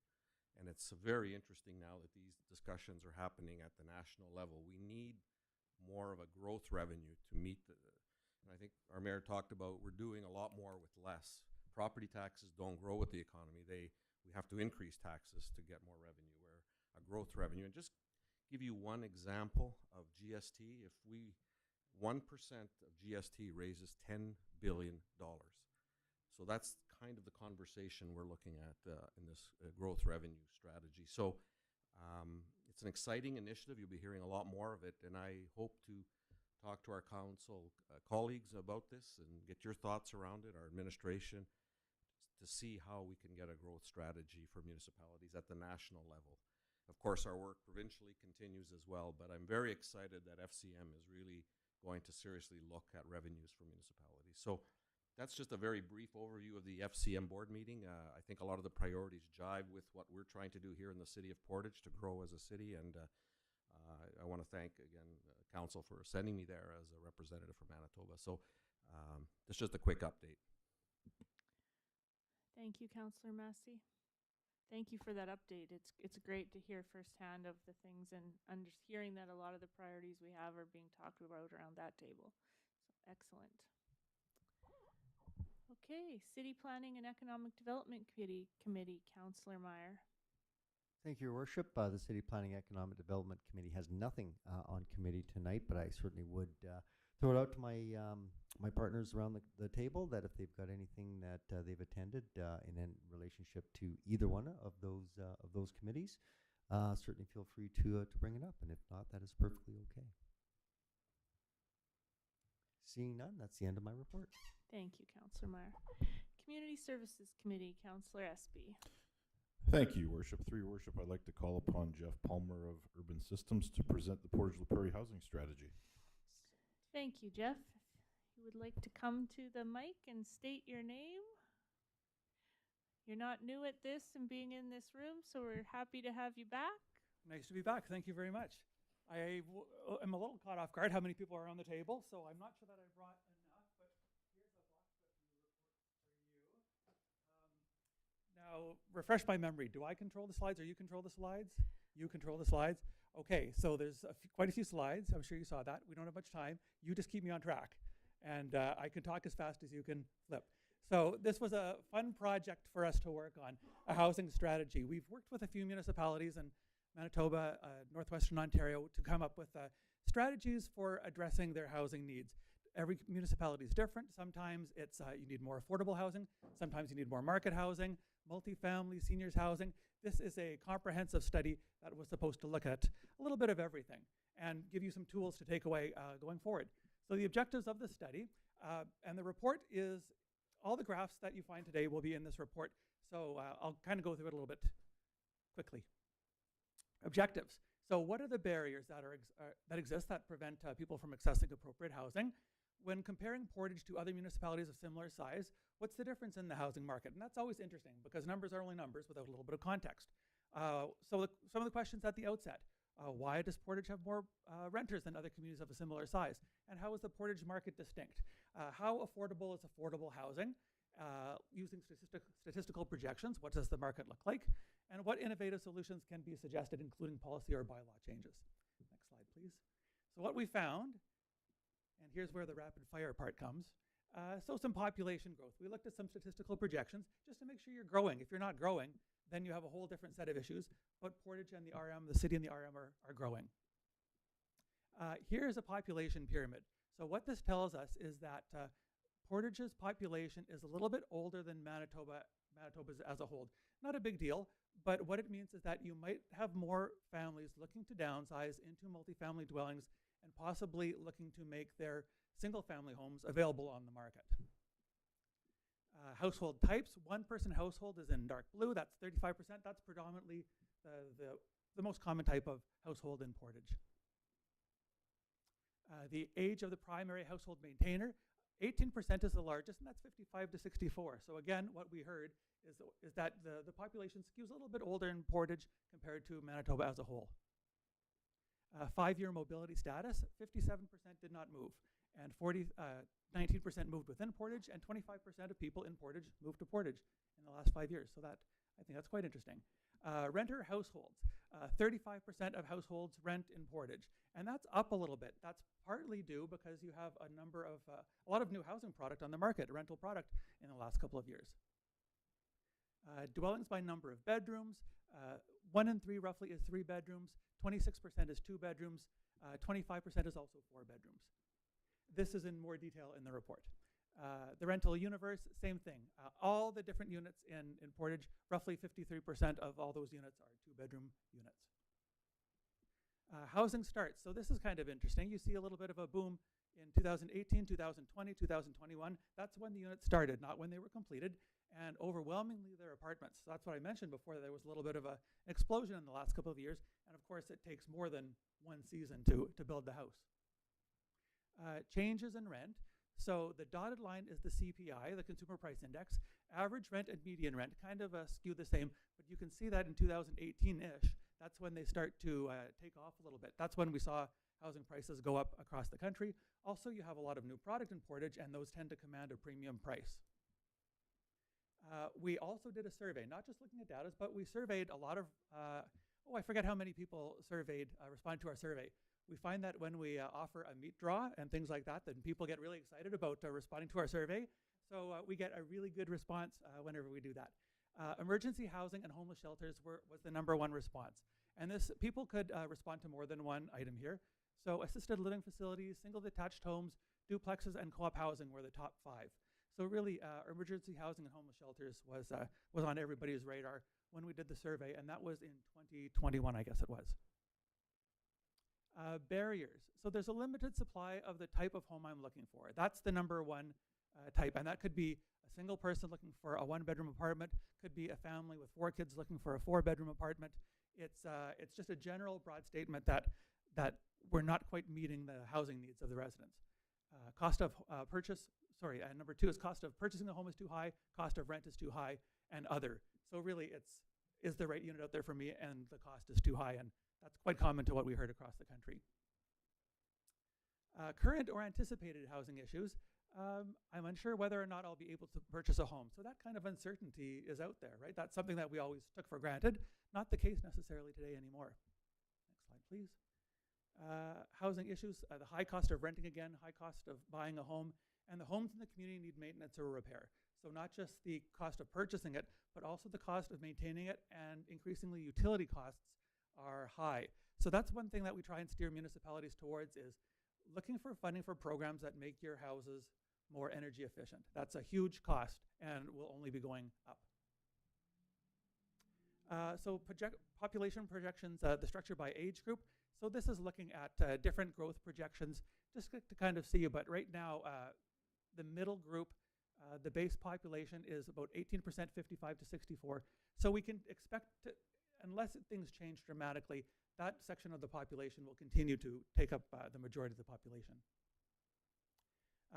Speaker 4: And it's very interesting now that these discussions are happening at the national level. We need more of a growth revenue to meet and I think our mayor talked about we're doing a lot more with less. Property taxes don't grow with the economy. We have to increase taxes to get more revenue, where a growth revenue. And just give you one example of GST, if 1% of GST raises $10 billion. So So that's kind of the conversation we're looking at in this growth revenue strategy. So it's an exciting initiative. You'll be hearing a lot more of it, and I hope to talk to our council colleagues about this and get your thoughts around it, our administration, to see how we can get a growth strategy for municipalities at the national level. Of course, our work provincially continues as well, but I'm very excited that FCM is really going to seriously look at revenues for municipalities. So that's just a very brief overview of the FCM board meeting. I think a lot of the priorities jive with what we're trying to do here in the city of Portage to grow as a city, and I want to thank, again, council for sending me there as a representative from Manitoba. So that's just a quick update.
Speaker 1: Thank you, Councillor Massey. Thank you for that update. It's great to hear firsthand of the things and hearing that a lot of the priorities we have are being talked about around that table. So excellent. Okay, City Planning and Economic Development Committee, Councillor Meyer.
Speaker 7: Thank you, Your Worship. The City Planning Economic Development Committee has nothing on committee tonight, but I certainly would throw it out to my my partners around the table that if they've got anything that they've attended in relationship to either one of those committees, certainly feel free to bring it up, and if not, that is perfectly okay. Seeing none, that's the end of my report.
Speaker 1: Thank you, Councillor Meyer. Community Services Committee, Councillor Espy.
Speaker 12: Thank you, Worship. Through your Worship, I'd like to call upon Jeff Palmer of Urban Systems to present the Portage la Prairie housing strategy.
Speaker 1: Thank you, Jeff. If you would like to come to the mic and state your name. You're not new at this and being in this room, so we're happy to have you back.
Speaker 14: Nice to be back. Thank you very much. I am a little caught off guard how many people are on the table, so I'm not sure that I brought enough, but here's a box that we report for you. Now, refresh my memory. Do I control the slides or you control the slides? You control the slides? Okay, so there's quite a few slides. I'm sure you saw that. We don't have much time. You just keep me on track. And I can talk as fast as you can flip. So this was a fun project for us to work on, a housing strategy. We've worked with a few municipalities in Manitoba, Northwestern Ontario, to come up with strategies for addressing their housing needs. Every municipality is different. Sometimes it's you need more affordable housing. Sometimes you need more market housing, multifamily, seniors housing. This is a comprehensive study that was supposed to look at a little bit of everything and give you some tools to take away going forward. So the objectives of the study, and the report is, all the graphs that you find today will be in this report. So I'll kind of go through it a little bit quickly. Objectives. So what are the barriers that exist that prevent people from accessing appropriate housing? When comparing Portage to other municipalities of similar size, what's the difference in the housing market? And that's always interesting because numbers are only numbers without a little bit of context. So some of the questions at the outset. Why does Portage have more renters than other communities of a similar size? And how is the Portage market distinct? How affordable is affordable housing? Using statistical projections, what does the market look like? And what innovative solutions can be suggested, including policy or bylaw changes? Next slide, please. So what we found, and here's where the rapid fire part comes. So some population growth. We looked at some statistical projections just to make sure you're growing. If you're not growing, then you have a whole different set of issues. But Portage and the RM, the city and the RM are growing. Here's a population pyramid. So what this tells us is that Portage's population is a little bit older than Manitoba's as a whole. Not a big deal, but what it means is that you might have more families looking to downsize into multifamily dwellings and possibly looking to make their single-family homes available on the market. Household types, one-person household is in dark blue, that's 35%. That's predominantly the most common type of household in Portage. The age of the primary household maintainer, 18% is the largest, and that's 55 to 64. So again, what we heard is that the population skews a little bit older in Portage compared to Manitoba as a whole. 5-year mobility status, 57% did not move, and 19% moved within Portage, and 25% of people in Portage moved to Portage in the last 5 years. So that, I think that's quite interesting. Renter households, 35% of households rent in Portage, and that's up a little bit. That's partly due because you have a lot of new housing product on the market, a rental product, in the last couple of years. Dwellings by number of bedrooms, 1 in 3 roughly is 3 bedrooms, 26% is 2 bedrooms, 25% is also 4 bedrooms. This is in more detail in the report. The rental universe, same thing. All the different units in Portage, roughly 53% of all those units are 2-bedroom units. Housing starts. So this is kind of interesting. You see a little bit of a boom in 2018, 2020, 2021. That's when the units started, not when they were completed. And overwhelmingly, they're apartments. So that's what I mentioned before. There was a little bit of an explosion in the last couple of years. And of course, it takes more than one season to build the house. Changes in rent. So the dotted line is the CPI, the Consumer Price Index. Average rent and median rent kind of skew the same, but you can see that in 2018-ish, that's when they start to take off a little bit. That's when we saw housing prices go up across the country. Also, you have a lot of new product in Portage, and those tend to command a premium price. We also did a survey, not just looking at data, but we surveyed a lot of, I forget how many people surveyed, responded to our survey. We find that when we offer a meat draw and things like that, then people get really excited about responding to our survey. So we get a really good response whenever we do that. Emergency housing and homeless shelters was the #1 response. And people could respond to more than one item here. So assisted living facilities, single detached homes, duplexes, and co-op housing were the top 5. So really, emergency housing and homeless shelters was on everybody's radar when we did the survey, and that was in 2021, I guess it was. Barriers. So there's a limited supply of the type of home I'm looking for. That's the #1 type, and that could be a single person looking for a 1-bedroom apartment, could be a family with 4 kids looking for a 4-bedroom apartment. It's just a general broad statement that we're not quite meeting the housing needs of the residents. Cost of purchase, #2 is cost of purchasing the home is too high, cost of rent is too high, and other. So really is the right unit out there for me, and the cost is too high, and that's quite common to what we heard across the country. Current or anticipated housing issues. I'm unsure whether or not I'll be able to purchase a home. So that kind of uncertainty is out there, right? That's something that we always took for granted. Not the case necessarily today anymore. Next slide, please. Housing issues, the high cost of renting again, high cost of buying a home, and the homes in the community need maintenance or repair. So not just the cost of purchasing it, but also the cost of maintaining it, and increasingly utility costs are high. So that's one thing that we try and steer municipalities towards, is looking for funding for programs that make your houses more energy efficient. That's a huge cost and will only be going up. So population projections, the structure by age group. So this is looking at different growth projections just to kind of see. But right now, the middle group, the base population is about 18% 55 to 64. So we can expect to, unless things change dramatically, that section of the population will continue to take up the majority of the population.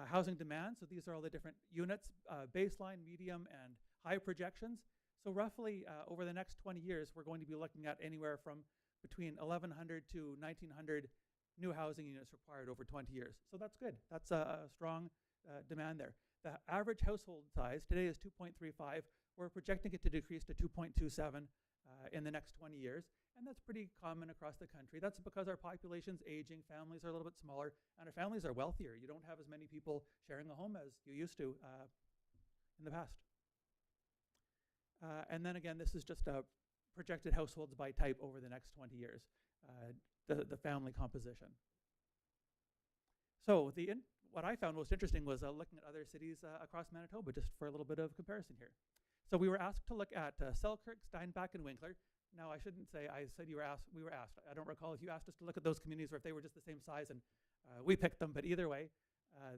Speaker 14: Housing demand, so these are all the different units, baseline, medium, and high projections. So roughly over the next 20 years, we're going to be looking at anywhere from between 1,100 to 1,900 new housing units required over 20 years. So that's good. That's a strong demand there. The average household size today is 2.35. We're projecting it to decrease to 2.27 in the next 20 years. And that's pretty common across the country. That's because our population's aging, families are a little bit smaller, and our families are wealthier. You don't have as many people sharing a home as you used to in the past. And then again, this is just projected households by type over the next 20 years, the family composition. So what I found most interesting was looking at other cities across Manitoba, just for a little bit of comparison here. So we were asked to look at Selkirk, Steinbach, and Winkler. Now, I shouldn't say I said we were asked. I don't recall if you asked us to look at those communities or if they were just the same size and we picked them, but either way,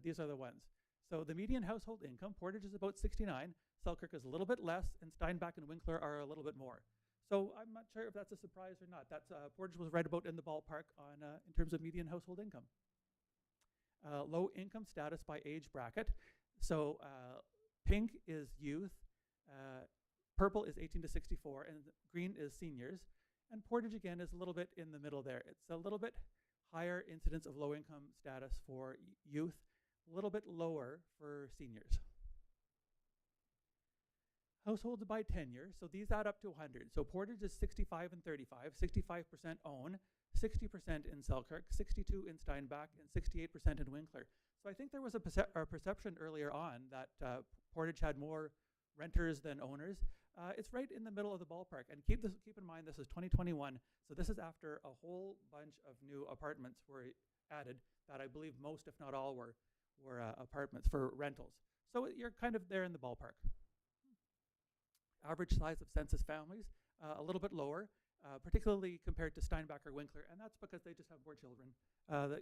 Speaker 14: these are the ones. So the median household income, Portage is about 69, Selkirk is a little bit less, and Steinbach and Winkler are a little bit more. So I'm not sure if that's a surprise or not. That's Portage was right about in the ballpark on in terms of median household income. Low income status by age bracket. So pink is youth, purple is 18 to 64, and green is seniors. And Portage, again, is a little bit in the middle there. It's a little bit higher incidence of low income status for youth, a little bit lower for seniors. Households by tenure, so these add up to 100. So Portage is 65 and 35, 65% own, 60% in Selkirk, 62 in Steinbach, and 68% in Winkler. So I think there was a perception earlier on that Portage had more renters than owners. It's right in the middle of the ballpark. And keep in mind, this is 2021. So this is after a whole bunch of new apartments were added that I believe most, if not all, were apartments for rentals. So you're kind of there in the ballpark. Average size of census families, a little bit lower, particularly compared to Steinbach or Winkler, and that's because they just have more children,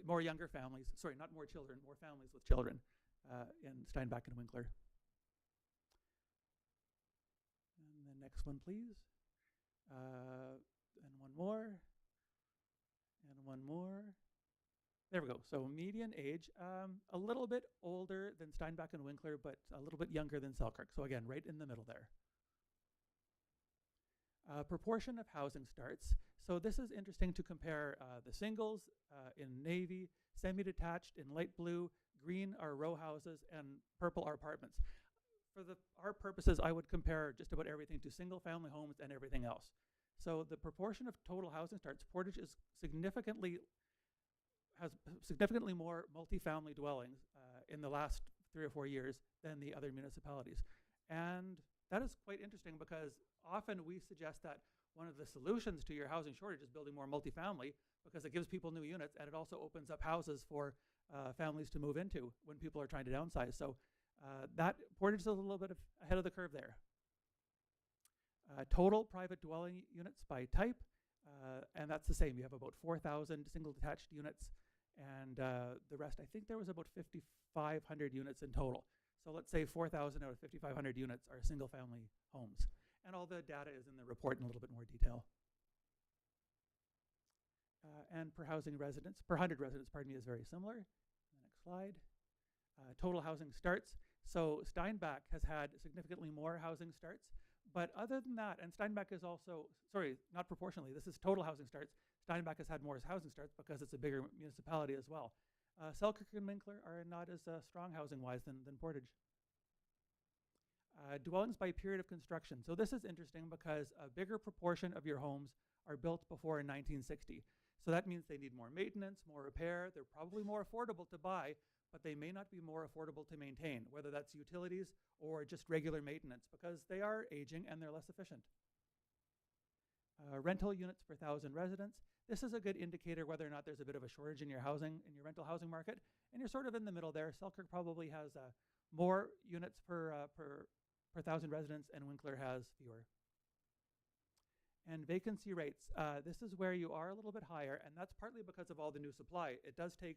Speaker 14: more younger families. Sorry, not more children, more families with children in Steinbach and Winkler. And the next one, please. And one more. And one more. There we go. So median age, a little bit older than Steinbach and Winkler, but a little bit younger than Selkirk. So again, right in the middle there. Proportion of housing starts. So this is interesting to compare the singles in navy, semi-detached in light blue, green are row houses, and purple are apartments. For our purposes, I would compare just about everything to single-family homes and everything else. So the proportion of total housing starts, Portage is has significantly more multifamily dwellings in the last 3 or 4 years than the other municipalities. And that is quite interesting because often we suggest that one of the solutions to your housing shortage is building more multifamily because it gives people new units and it also opens up houses for families to move into when people are trying to downsize. So that Portage is a little bit ahead of the curve there. Total private dwelling units by type, and that's the same. You have about 4,000 single detached units, and the rest, I think there was about 5,500 units in total. So let's say 4,000 out of 5,500 units are single family homes. And all the data is in the report in a little bit more detail. And per housing residents, per 100 residents, pardon me, is very similar. Next slide. Total housing starts. So Steinbach has had significantly more housing starts. But other than that, and Steinbach is also, sorry, not proportionally, this is total housing starts. Steinbach has had more housing starts because it's a bigger municipality as well. Selkirk and Winkler are not as strong housing-wise than Portage. Dwellings by period of construction. So this is interesting because a bigger proportion of your homes are built before 1960. So that means they need more maintenance, more repair. They're probably more affordable to buy, but they may not be more affordable to maintain, whether that's utilities or just regular maintenance, because they are aging and they're less efficient. Rental units per 1,000 residents. This is a good indicator whether or not there's a bit of a shortage in your rental housing market, and you're sort of in the middle there. Selkirk probably has more units per 1,000 residents, and Winkler has fewer. And vacancy rates. This is where you are a little bit higher, and that's partly because of all the new supply. It does take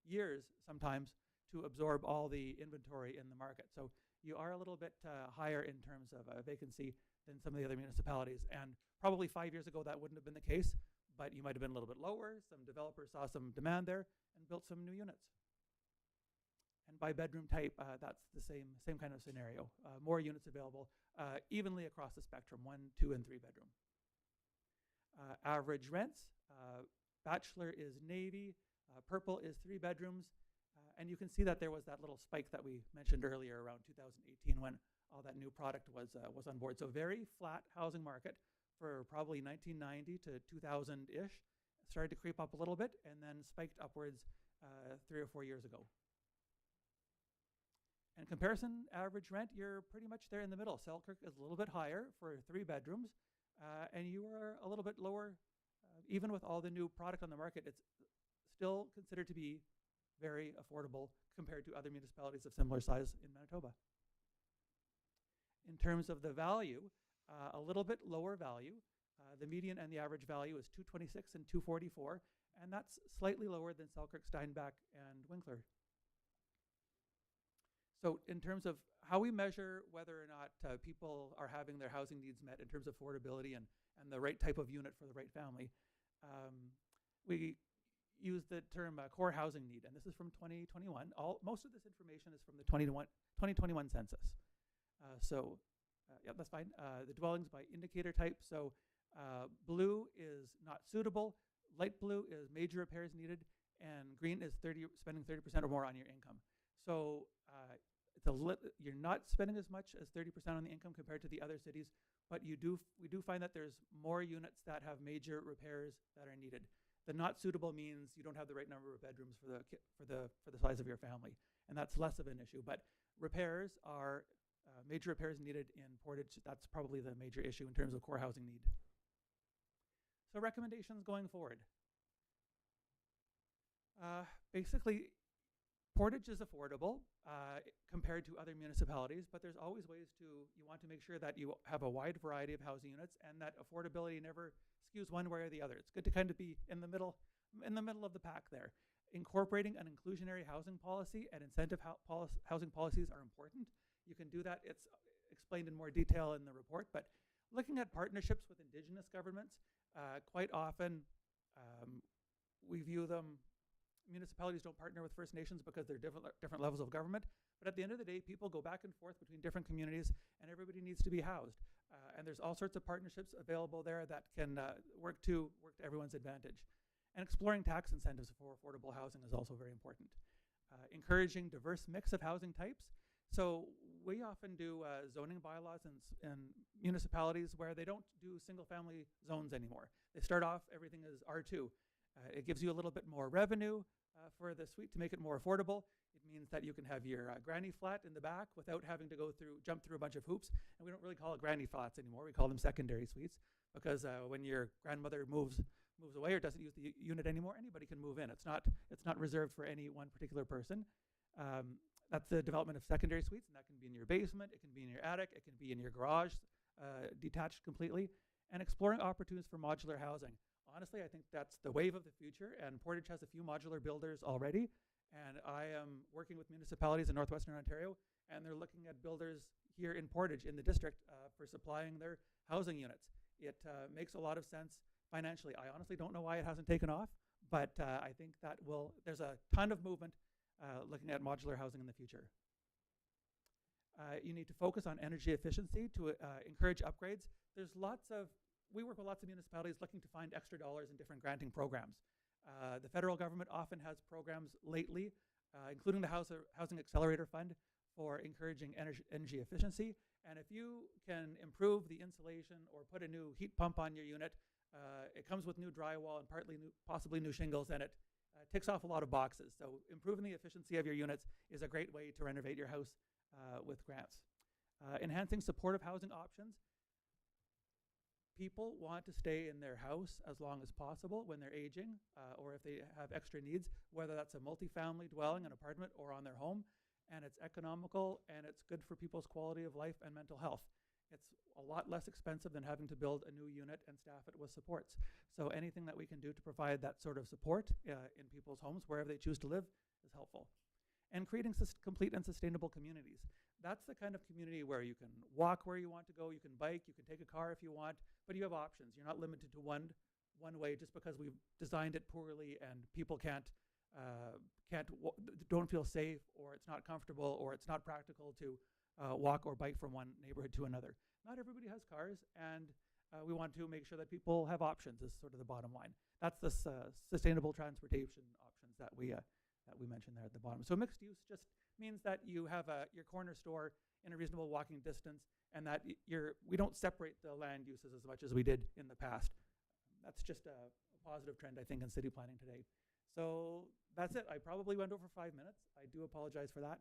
Speaker 14: years sometimes to absorb all the inventory in the market. So you are a little bit higher in terms of vacancy than some of the other municipalities. And probably 5 years ago, that wouldn't have been the case, but you might have been a little bit lower. Some developers saw some demand there and built some new units. And by bedroom type, that's the same kind of scenario. More units available evenly across the spectrum, 1, 2, and 3 bedroom. Average rents, bachelor is navy, purple is 3 bedrooms, and you can see that there was that little spike that we mentioned earlier around 2018 when all that new product was on board. So very flat housing market for probably 1990 to 2000-ish. Started to creep up a little bit and then spiked upwards 3 or 4 years ago. And comparison average rent, you're pretty much there in the middle. Selkirk is a little bit higher for 3 bedrooms, and you are a little bit lower. Even with all the new product on the market, it's still considered to be very affordable compared to other municipalities of similar size in Manitoba. In terms of the value, a little bit lower value. The median and the average value is $226 and $244, and that's slightly lower than Selkirk, Steinbach, and Winkler. So in terms of how we measure whether or not people are having their housing needs met in terms of affordability and the right type of unit for the right family, we use the term core housing need, and this is from 2021. Most of this information is from the 2021 census. Yeah, that's fine. The dwellings by indicator type. So blue is not suitable, light blue is major repairs needed, and green is spending 30% or more on your income. So you're not spending as much as 30% on the income compared to the other cities, but we do find that there's more units that have major repairs that are needed. The not suitable means you don't have the right number of bedrooms for the size of your family, and that's less of an issue. But repairs are major repairs needed in Portage. That's probably the major issue in terms of core housing need. So recommendations going forward. Basically, Portage is affordable compared to other municipalities, but there's always ways you want to make sure that you have a wide variety of housing units and that affordability never skews one way or the other. It's good to kind of be in the middle of the pack there. Incorporating an inclusionary housing policy and incentive housing policies are important. You can do that. It's explained in more detail in the report, but looking at partnerships with Indigenous governments, quite often we view them, municipalities don't partner with First Nations because they're different levels of government, but at the end of the day, people go back and forth between different communities and everybody needs to be housed. And there's all sorts of partnerships available there that can work to everyone's advantage. And exploring tax incentives for affordable housing is also very important. Encouraging diverse mix of housing types. So we often do zoning bylaws in municipalities where they don't do single family zones anymore. They start off, everything is R2. It gives you a little bit more revenue for the suite to make it more affordable. It means that you can have your granny flat in the back without having to jump through a bunch of hoops. And we don't really call it granny flats anymore. We call them secondary suites because when your grandmother moves away or doesn't use the unit anymore, anybody can move in. It's not reserved for any one particular person. That's the development of secondary suites, and that can be in your basement, it can be in your attic, it can be in your garage, detached completely, and exploring opportunities for modular housing. Honestly, I think that's the wave of the future, and Portage has a few modular builders already, and I am working with municipalities in northwestern Ontario, and they're looking at builders here in Portage, in the district, for supplying their housing units. It makes a lot of sense financially. I honestly don't know why it hasn't taken off, but I think that there's a ton of movement looking at modular housing in the future. You need to focus on energy efficiency to encourage upgrades. We work with lots of municipalities looking to find extra dollars in different granting programs. The federal government often has programs lately, including the Housing Accelerator Fund, for encouraging energy efficiency. And if you can improve the insulation or put a new heat pump on your unit, it comes with new drywall and possibly new shingles, and it ticks off a lot of boxes. So improving the efficiency of your units is a great way to renovate your house with grants. Enhancing supportive housing options. People want to stay in their house as long as possible when they're aging or if they have extra needs, whether that's a multifamily dwelling, an apartment, or on their home. And it's economical and it's good for people's quality of life and mental health. It's a lot less expensive than having to build a new unit and staff it with supports. So anything that we can do to provide that sort of support in people's homes, wherever they choose to live, is helpful. And creating complete and sustainable communities. That's the kind of community where you can walk where you want to go, you can bike, you can take a car if you want, but you have options. You're not limited to one way just because we've designed it poorly and people don't feel safe, or it's not comfortable, or it's not practical to walk or bike from one neighborhood to another. Not everybody has cars, and we want to make sure that people have options is sort of the bottom line. That's the sustainable transportation options that we mentioned there at the bottom. So mixed use just means that you have your corner store in a reasonable walking distance, and that we don't separate the land uses as much as we did in the past. That's just a positive trend, I think, in city planning today. So that's it. I probably went over 5 minutes. I do apologize for that.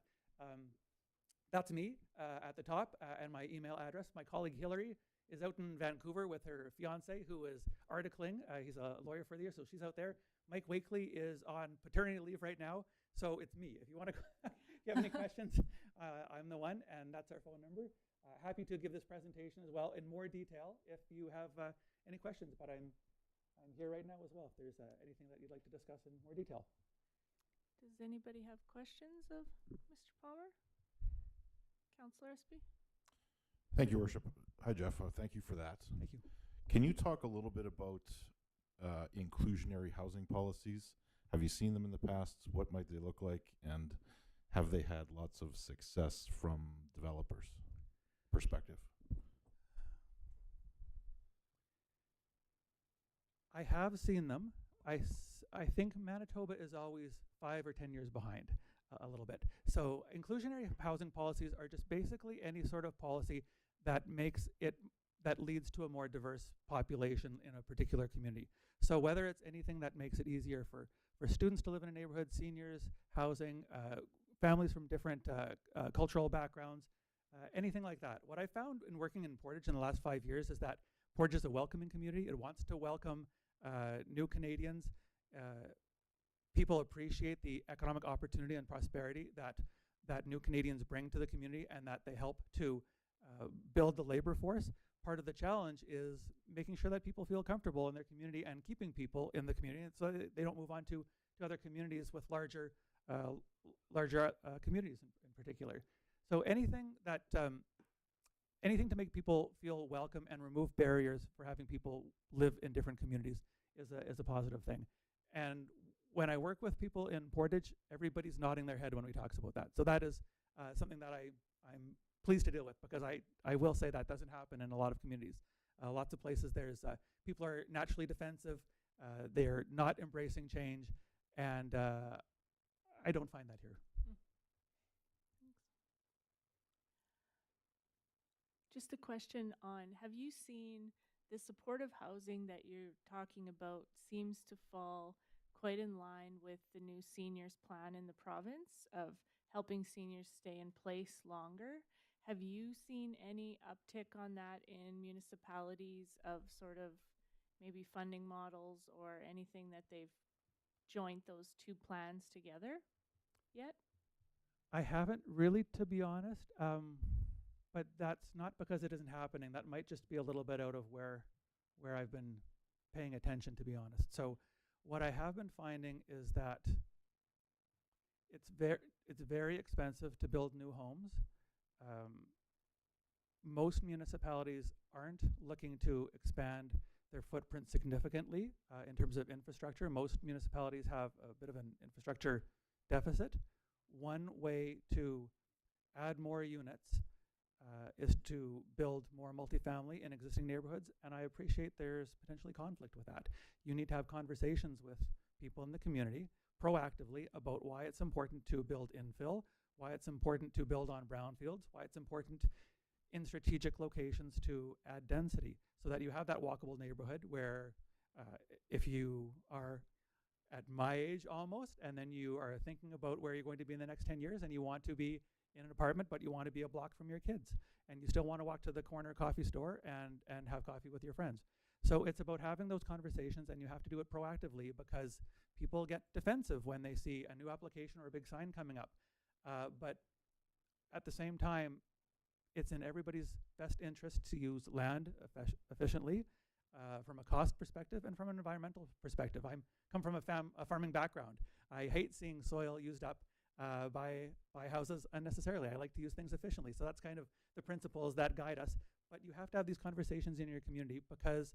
Speaker 14: That's me at the top and my email address. My colleague Hillary is out in Vancouver with her fiance, who is articling. He's a lawyer for the year, so she's out there. Mike Wakely is on paternity leave right now, so it's me. If you want to, if you have any questions, I'm the one, and that's our phone number. Happy to give this presentation as well in more detail if you have any questions, but I'm here right now as well if there's anything that you'd like to discuss in more detail.
Speaker 1: Does anybody have questions of Mr. Palmer? Councillor Espy?
Speaker 12: Thank you, Worship. Hi, Jeff. Thank you for that.
Speaker 14: Thank you.
Speaker 12: Can you talk a little bit about inclusionary housing policies? Have you seen them in the past? What might they look like? And have they had lots of success from developers' perspective?
Speaker 14: I have seen them. I think Manitoba is always 5 or 10 years behind a little bit. So inclusionary housing policies are just basically any sort of policy that leads to a more diverse population in a particular community. So whether it's anything that makes it easier for students to live in a neighborhood, seniors, housing, families from different cultural backgrounds, anything like that. What I found in working in Portage in the last 5 years is that Portage is a welcoming community. It wants to welcome new Canadians. people appreciate the economic opportunity and prosperity that new Canadians bring to the community, and that they help to build the labor force. Part of the challenge is making sure that people feel comfortable in their community and keeping people in the community, and so they don't move on to other communities with larger communities in particular. So anything to make people feel welcome and remove barriers for having people live in different communities is a positive thing. And when I work with people in Portage, everybody's nodding their head when we talk about that. So that is something that I'm pleased to deal with, because I will say that doesn't happen in a lot of communities. Lots of places people are naturally defensive, they're not embracing change, and I don't find that here.
Speaker 1: Just a question on, have you seen the supportive housing that you're talking about seems to fall quite in line with the new seniors plan in the province of helping seniors stay in place longer? Have you seen any uptick on that in municipalities of sort of maybe funding models or anything that they've joined those two plans together yet?
Speaker 14: I haven't really, to be honest, but that's not because it isn't happening. That might just be a little bit out of where I've been paying attention, to be honest. So what I have been finding is that it's very expensive to build new homes. Most municipalities aren't looking to expand their footprint significantly in terms of infrastructure. Most municipalities have a bit of an infrastructure deficit. One way to add more units is to build more multifamily in existing neighborhoods, and I appreciate there's potentially conflict with that. You need to have conversations with people in the community proactively about why it's important to build infill, why it's important to build on brownfields, why it's important in strategic locations to add density, so that you have that walkable neighborhood where if you are at my age almost, and then you are thinking about where you're going to be in the next 10 years, and you want to be in an apartment, but you want to be a block from your kids, and you still want to walk to the corner coffee store and have coffee with your friends. So it's about having those conversations, and you have to do it proactively, because people get defensive when they see a new application or a big sign coming up. But at the same time, it's in everybody's best interest to use land efficiently from a cost perspective and from an environmental perspective. I come from a farming background. I hate seeing soil used up by houses unnecessarily. I like to use things efficiently. So that's kind of the principles that guide us. But you have to have these conversations in your community, because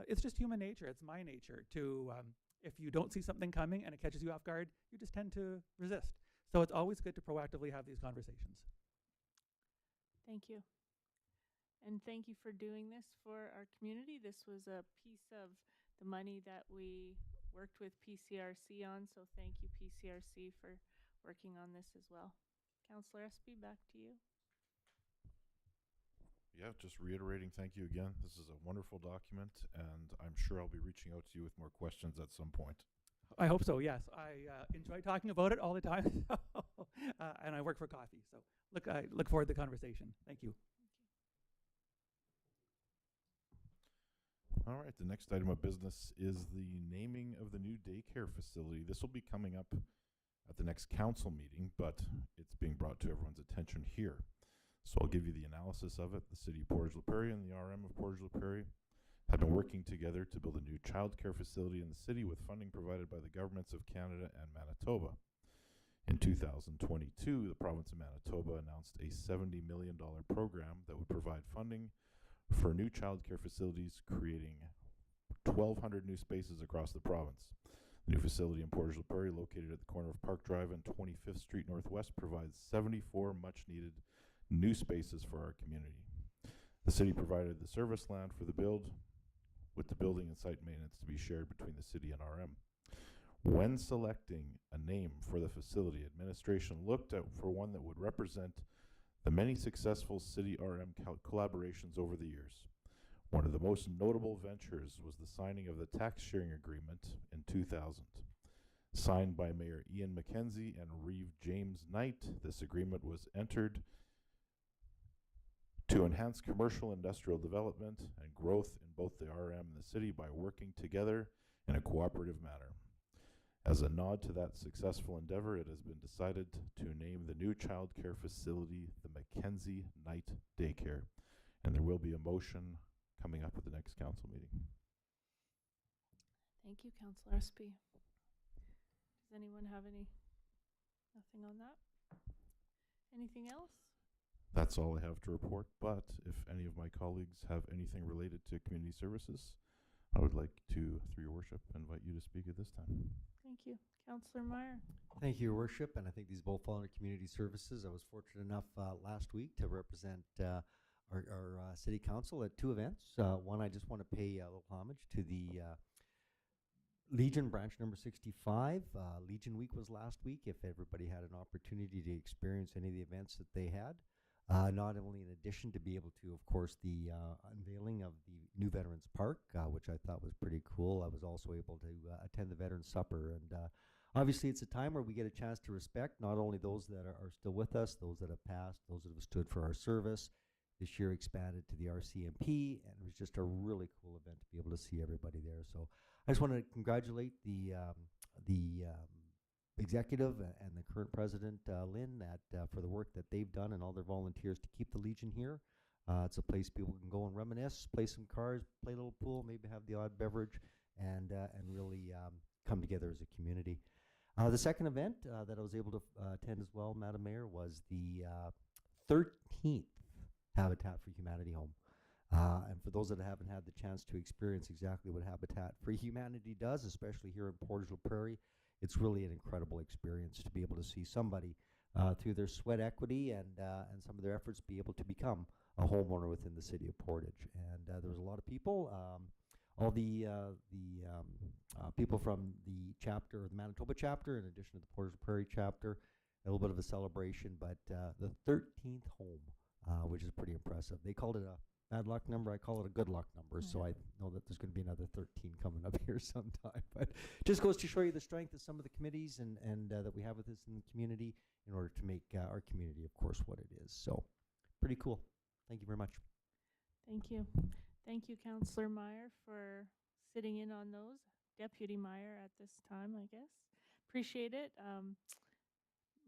Speaker 14: it's just human nature. It's my nature to, if you don't see something coming and it catches you off guard, you just tend to resist. So it's always good to proactively have these conversations.
Speaker 1: Thank you. And thank you for doing this for our community. This was a piece of the money that we worked with PCRC on. So thank you, PCRC, for working on this as well. Councillor Espy, back to you.
Speaker 12: Yeah, just reiterating, thank you again. This is a wonderful document, and I'm sure I'll be reaching out to you with more questions at some point.
Speaker 14: I hope so, yes. I enjoy talking about it all the time, and I work for coffee. So I look forward to the conversation. Thank you.
Speaker 12: All right, the next item of business is the naming of the new daycare facility. This will be coming up at the next council meeting, but it's being brought to everyone's attention here. So I'll give you the analysis of it. The City of Portage la Prairie and the RM of Portage la Prairie have been working together to build a new childcare facility in the city with funding provided by the governments of Canada and Manitoba. In 2022, the province of Manitoba announced a $70 million program that would provide funding for new childcare facilities, creating 1,200 new spaces across the province. The new facility in Portage la Prairie, located at the corner of Park Drive and 25th Street Northwest, provides 74 much-needed new spaces for our community. The city provided the service land for the build, with the building and site maintenance to be shared between the city and RM. When selecting a name for the facility, administration looked for one that would represent the many successful city-RM collaborations over the years. One of the most notable ventures was the signing of the tax sharing agreement in 2000. Signed by Mayor Ian McKenzie and Reeve James Knight, this agreement was entered to enhance commercial industrial development and growth in both the RM and the city by working together in a cooperative manner. As a nod to that successful endeavor, it has been decided to name the new child care facility the Mackenzie Night Daycare. And there will be a motion coming up at the next council meeting.
Speaker 1: Thank you, Councillor Espy. Does anyone have nothing on that? Anything else?
Speaker 12: That's all I have to report, but if any of my colleagues have anything related to community services, I would like to, through your worship, invite you to speak at this time.
Speaker 1: Thank you. Councillor Meyer.
Speaker 7: Thank you, Your Worship, and I think these both fall under community services. I was fortunate enough last week to represent our city council at two events. One, I just want to pay a little homage to the Legion branch number 65. Legion Week was last week. If everybody had an opportunity to experience any of the events that they had, not only in addition to be able to, of course, the unveiling of the new Veterans Park, which I thought was pretty cool. I was also able to attend the Veterans Supper. And obviously, it's a time where we get a chance to respect not only those that are still with us, those that have passed, those that have stood for our service. This year expanded to the RCMP, and it was just a really cool event to be able to see everybody there. So I just want to congratulate the executive and the current president, Lynn, for the work that they've done and all their volunteers to keep the Legion here. It's a place people can go and reminisce, play some cards, play a little pool, maybe have the odd beverage, and really come together as a community. The second event that I was able to attend as well, Madam Mayor, was the 13th Habitat for Humanity home. And for those that haven't had the chance to experience exactly what Habitat for Humanity does, especially here in Portage la Prairie, it's really an incredible experience to be able to see somebody through their sweat equity and some of their efforts be able to become a homeowner within the city of Portage. And there was a lot of people, all the people from the chapter, the Manitoba chapter, in addition to the Portage la Prairie chapter, a little bit of a celebration, but the 13th home, which is pretty impressive. They called it a bad luck number. I call it a good luck number. So I know that there's going to be another 13 coming up here sometime. But just goes to show you the strength of some of the committees and that we have with us in the community in order to make our community, of course, what it is. So pretty cool. Thank you very much.
Speaker 1: Thank you. Thank you, Councillor Meyer, for sitting in on those. Deputy Meyer at this time, I guess. Appreciate it.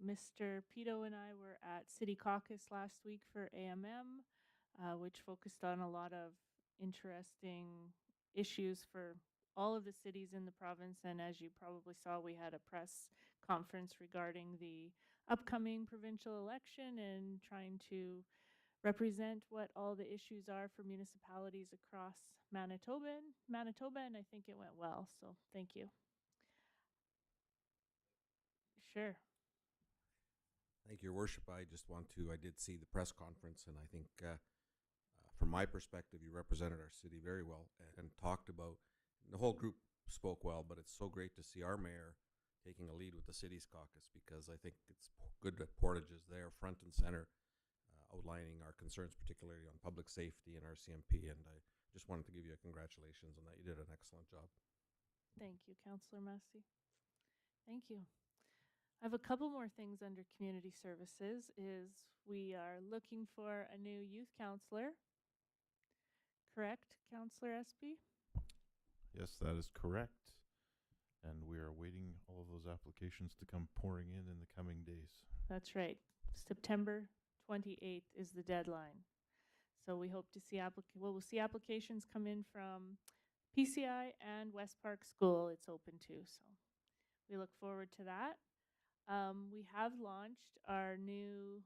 Speaker 1: Mr. Pito and I were at City Caucus last week for AMM, which focused on a lot of interesting issues for all of the cities in the province. And as you probably saw, we had a press conference regarding the upcoming provincial election and trying to represent what all the issues are for municipalities across Manitoba, and I think it went well. So thank you. Sure.
Speaker 4: Thank you, Your Worship. I did see the press conference, and I think from my perspective, you represented our city very well and talked about, the whole group spoke well, but it's so great to see our mayor taking a lead with the city's caucus, because I think it's good that Portage is there front and center, outlining our concerns, particularly on public safety and RCMP, and I just wanted to give you a congratulations on that. You did an excellent job.
Speaker 1: Thank you, Councillor Massey. Thank you. I have a couple more things under community services. We are looking for a new youth counselor. Correct, Councillor Espy?
Speaker 12: Yes, that is correct. And we are waiting all of those applications to come pouring in the coming days.
Speaker 1: That's right. September 28th is the deadline. So we hope to see we'll see applications come in from PCI and West Park School. It's open too, so we look forward to that. We have launched our new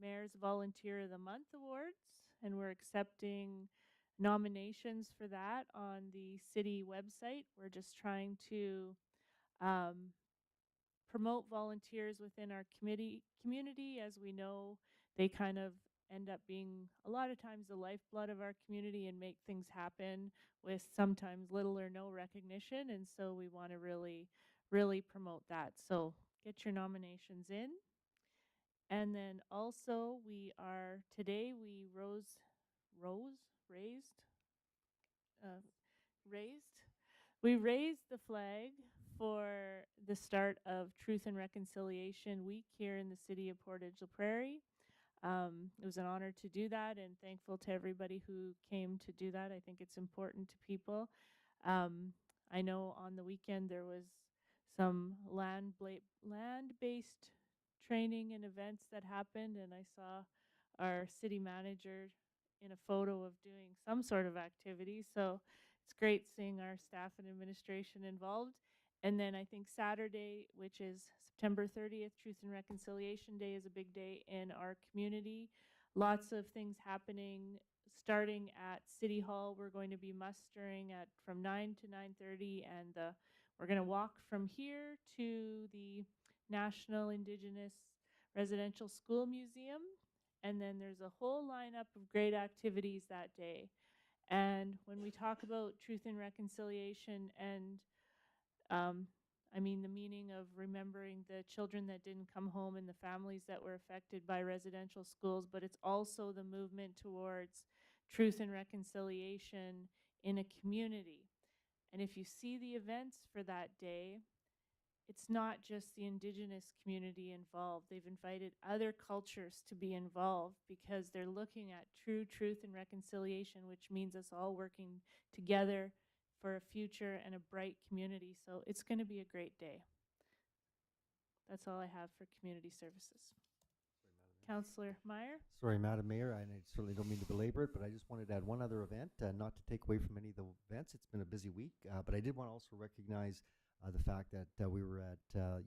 Speaker 1: Mayor's Volunteer of the Month Awards, and we're accepting nominations for that on the city website. We're just trying to promote volunteers within our community. As we know, they kind of end up being a lot of times the lifeblood of our community and make things happen with sometimes little or no recognition. And so we want to really promote that. So get your nominations in. And then also we raised the flag for the start of Truth and Reconciliation Week here in the city of Portage la Prairie. It was an honor to do that, and thankful to everybody who came to do that. I think it's important to people. I know on the weekend there was some land-based training and events that happened, and I saw our city manager in a photo of doing some sort of activity. So it's great seeing our staff and administration involved. And then I think Saturday, which is September 30th, Truth and Reconciliation Day, is a big day in our community. Lots of things happening. Starting at City Hall, we're going to be mustering at from 9 to 9:30, and we're going to walk from here to the National Indigenous Residential School Museum. And then there's a whole lineup of great activities that day. And when we talk about truth and reconciliation and I mean, the meaning of remembering the children that didn't come home and the families that were affected by residential schools, but it's also the movement towards truth and reconciliation in a community. And if you see the events for that day, it's not just the Indigenous community involved. They've invited other cultures to be involved because they're looking at true truth and reconciliation, which means us all working together for a future and a bright community. So it's going to be a great day. That's all I have for community services. Councillor Meyer?
Speaker 7: Sorry, Madam Mayor, and I certainly don't mean to belabor it, but I just wanted to add one other event, not to take away from any of the events. It's been a busy week, but I did want to also recognize the fact that we were at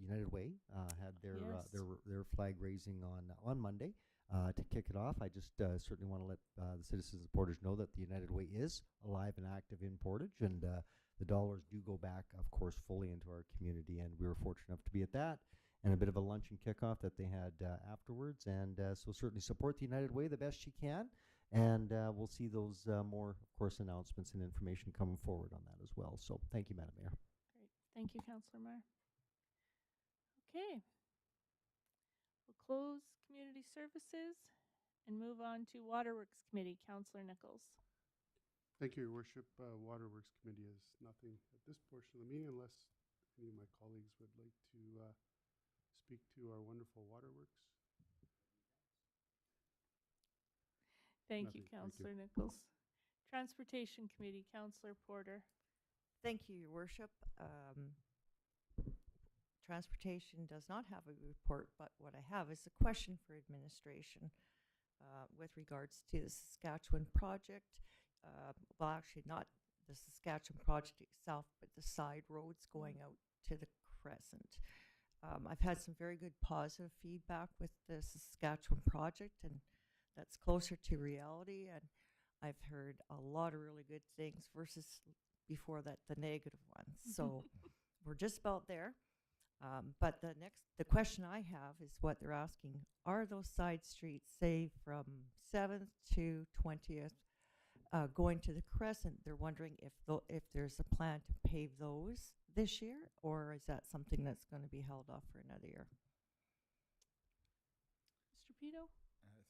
Speaker 7: United Way, had their flag raising on Monday to kick it off. I just certainly want to let the citizens of Portage know that the United Way is alive and active in Portage, and the dollars do go back, of course, fully into our community, and we were fortunate enough to be at that, and a bit of a luncheon kickoff that they had afterwards. And so certainly support the United Way the best you can. And we'll see those more, of course, announcements and information coming forward on that as well. So thank you, Madam Mayor.
Speaker 1: Great. Thank you, Councillor Meyer. Okay. We'll close community services and move on to Waterworks Committee. Councillor Nichols.
Speaker 5: Thank you, Your Worship. Waterworks Committee has nothing at this portion of the meeting unless any of my colleagues would like to speak to our wonderful waterworks.
Speaker 1: Thank you,
Speaker 5: Nothing. Thank
Speaker 1: Councillor Nichols. Transportation Committee, Councillor Porter.
Speaker 11: Thank you, Your Worship. Transportation does not have a report, but what I have is a question for administration with regards to the Saskatchewan project. Well, actually not the Saskatchewan project itself, but the side roads going out to the Crescent. I've had some very good positive feedback with the Saskatchewan project, and that's closer to reality. And I've heard a lot of really good things versus before that, the negative ones. So we're just about there. But the question I have is what they're asking, are those side streets, say from 7th to 20th, going to the Crescent, they're wondering if there's a plan to pave those this year, or is that something that's going to be held off for another year?
Speaker 1: Mr. Pito?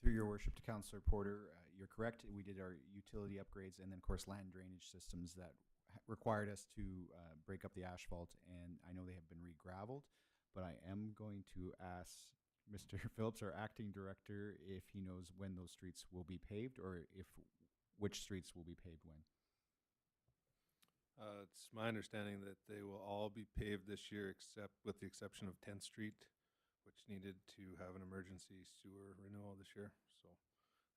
Speaker 9: Through your worship to Councillor Porter, you're correct. We did our utility upgrades and then, of course, land drainage systems that required us to break up the asphalt, and I know they have been re-graveled, but I am going to ask Mr. Phillips, our acting director, if he knows when those streets will be paved, or which streets will be paved when.
Speaker 10: It's my understanding that they will all be paved this year, with the exception of 10th Street, which needed to have an emergency sewer renewal this year. So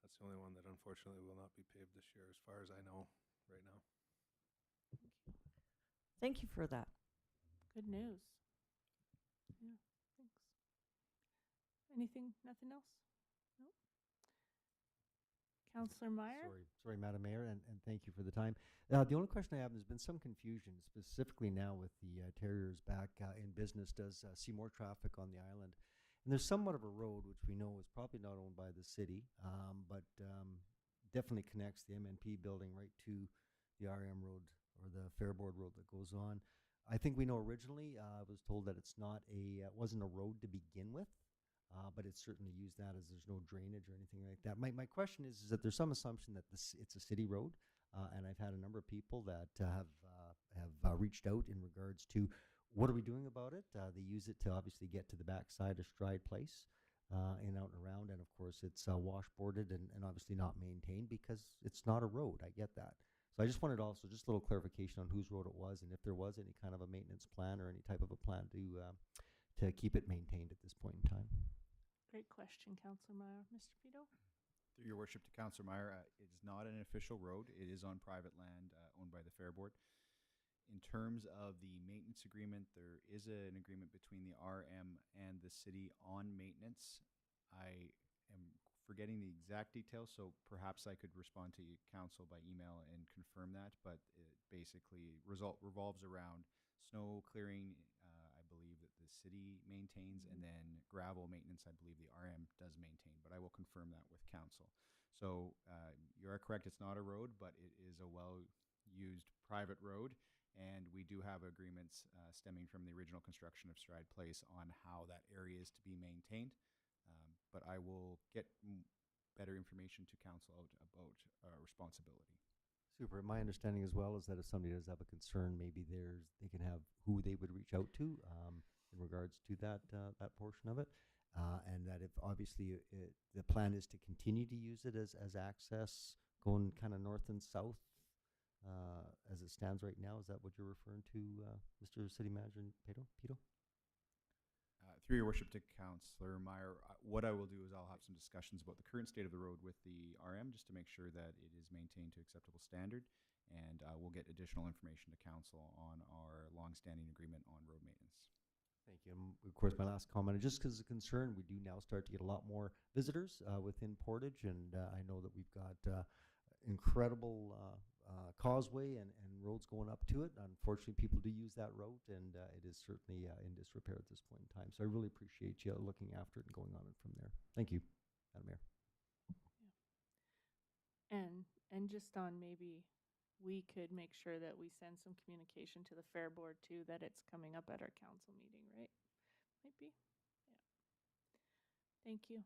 Speaker 10: that's the only one that unfortunately will not be paved this year, as far as I know right now.
Speaker 11: Thank you for that.
Speaker 1: Good news. Yeah, thanks. Nothing else? No? Councillor Meyer?
Speaker 7: Sorry, Madam Mayor, and thank you for the time. The only question I have, there's been some confusion, specifically now with the Terriers back in business, does see more traffic on the island. And there's somewhat of a road, which we know is probably not owned by the city, but definitely connects the MNP building right to the RM road or the Fairboard road that goes on. I think we know originally, I was told that it wasn't a road to begin with. But it's certainly used that as there's no drainage or anything like that. My question is that there's some assumption that it's a city road, and I've had a number of people that have reached out in regards to what are we doing about it. They use it to obviously get to the backside of Stride Place and out and around, and of course it's washboarded and obviously not maintained because it's not a road. I get that. So I just wanted also just a little clarification on whose road it was and if there was any kind of a maintenance plan or any type of a plan to keep it maintained at this point in time.
Speaker 1: Great question, Councillor Meyer. Mr. Pito?
Speaker 9: Through your worship to Councillor Meyer, it is not an official road. It is on private land owned by the Fair Board. In terms of the maintenance agreement, there is an agreement between the RM and the city on maintenance. I am forgetting the exact details, so perhaps I could respond to council by email and confirm that, but it basically revolves around snow clearing, I believe that the city maintains, and then gravel maintenance, I believe the RM does maintain, but I will confirm that with council. So you are correct, it's not a road, but it is a well-used private road. And we do have agreements stemming from the original construction of Stride Place on how that area is to be maintained. But I will get better information to council about responsibility.
Speaker 7: Super. My understanding as well is that if somebody does have a concern, maybe they can have who they would reach out to in regards to that portion of it. And that if obviously the plan is to continue to use it as access going kind of north and south, as it stands right now. Is that what you're referring to, Mr. City Manager Pito?
Speaker 9: Through your worship to Councillor Meyer, what I will do is I'll have some discussions about the current state of the road with the RM just to make sure that it is maintained to acceptable standard, and we'll get additional information to council on our long-standing agreement on road maintenance.
Speaker 7: Thank you. And of course, my last comment, just because of concern, we do now start to get a lot more visitors within Portage, and I know that we've got incredible causeway and roads going up to it. Unfortunately, people do use that road, and it is certainly in disrepair at this point in time. So I really appreciate you looking after it and going on it from there. Thank you, Madam Mayor.
Speaker 1: Yeah. And just on maybe we could make sure that we send some communication to the Fair Board too, that it's coming up at our council meeting, right? Might be. Yeah. Thank you.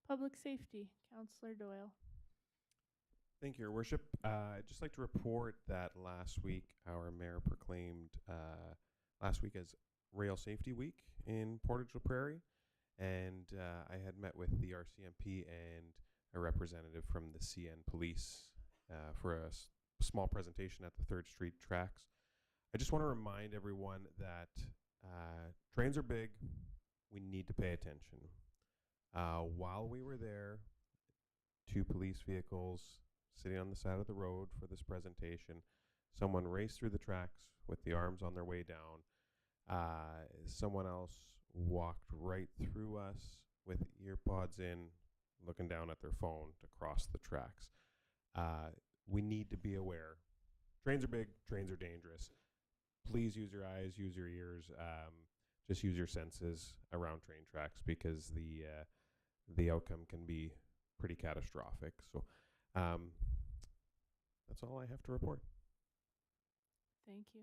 Speaker 1: Public Safety, Councillor Doyle.
Speaker 13: Thank you, Your Worship. I'd just like to report that last week our mayor proclaimed last week as Rail Safety Week in Portage la Prairie, and I had met with the RCMP and a representative from the CN Police for a small presentation at the 3rd Street tracks. I just want to remind everyone that trains are big. We need to pay attention. While we were there, 2 police vehicles sitting on the side of the road for this presentation. Someone raced through the tracks with the arms on their way down. Someone else walked right through us with ear pods in, looking down at their phone to cross the tracks. We need to be aware. Trains are big, trains are dangerous. Please use your eyes, use your ears, just use your senses around train tracks, because the outcome can be pretty catastrophic. So that's all I have to report.
Speaker 1: Thank you.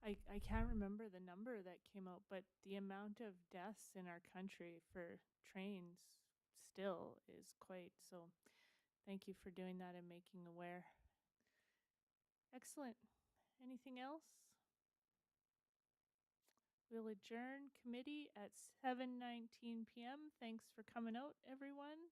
Speaker 1: I can't remember the number that came out, but the amount of deaths in our country for trains still is quite, so thank you for doing that and making aware. Excellent. Anything else? We'll adjourn committee at 7:19 p.m. Thanks for coming out, everyone.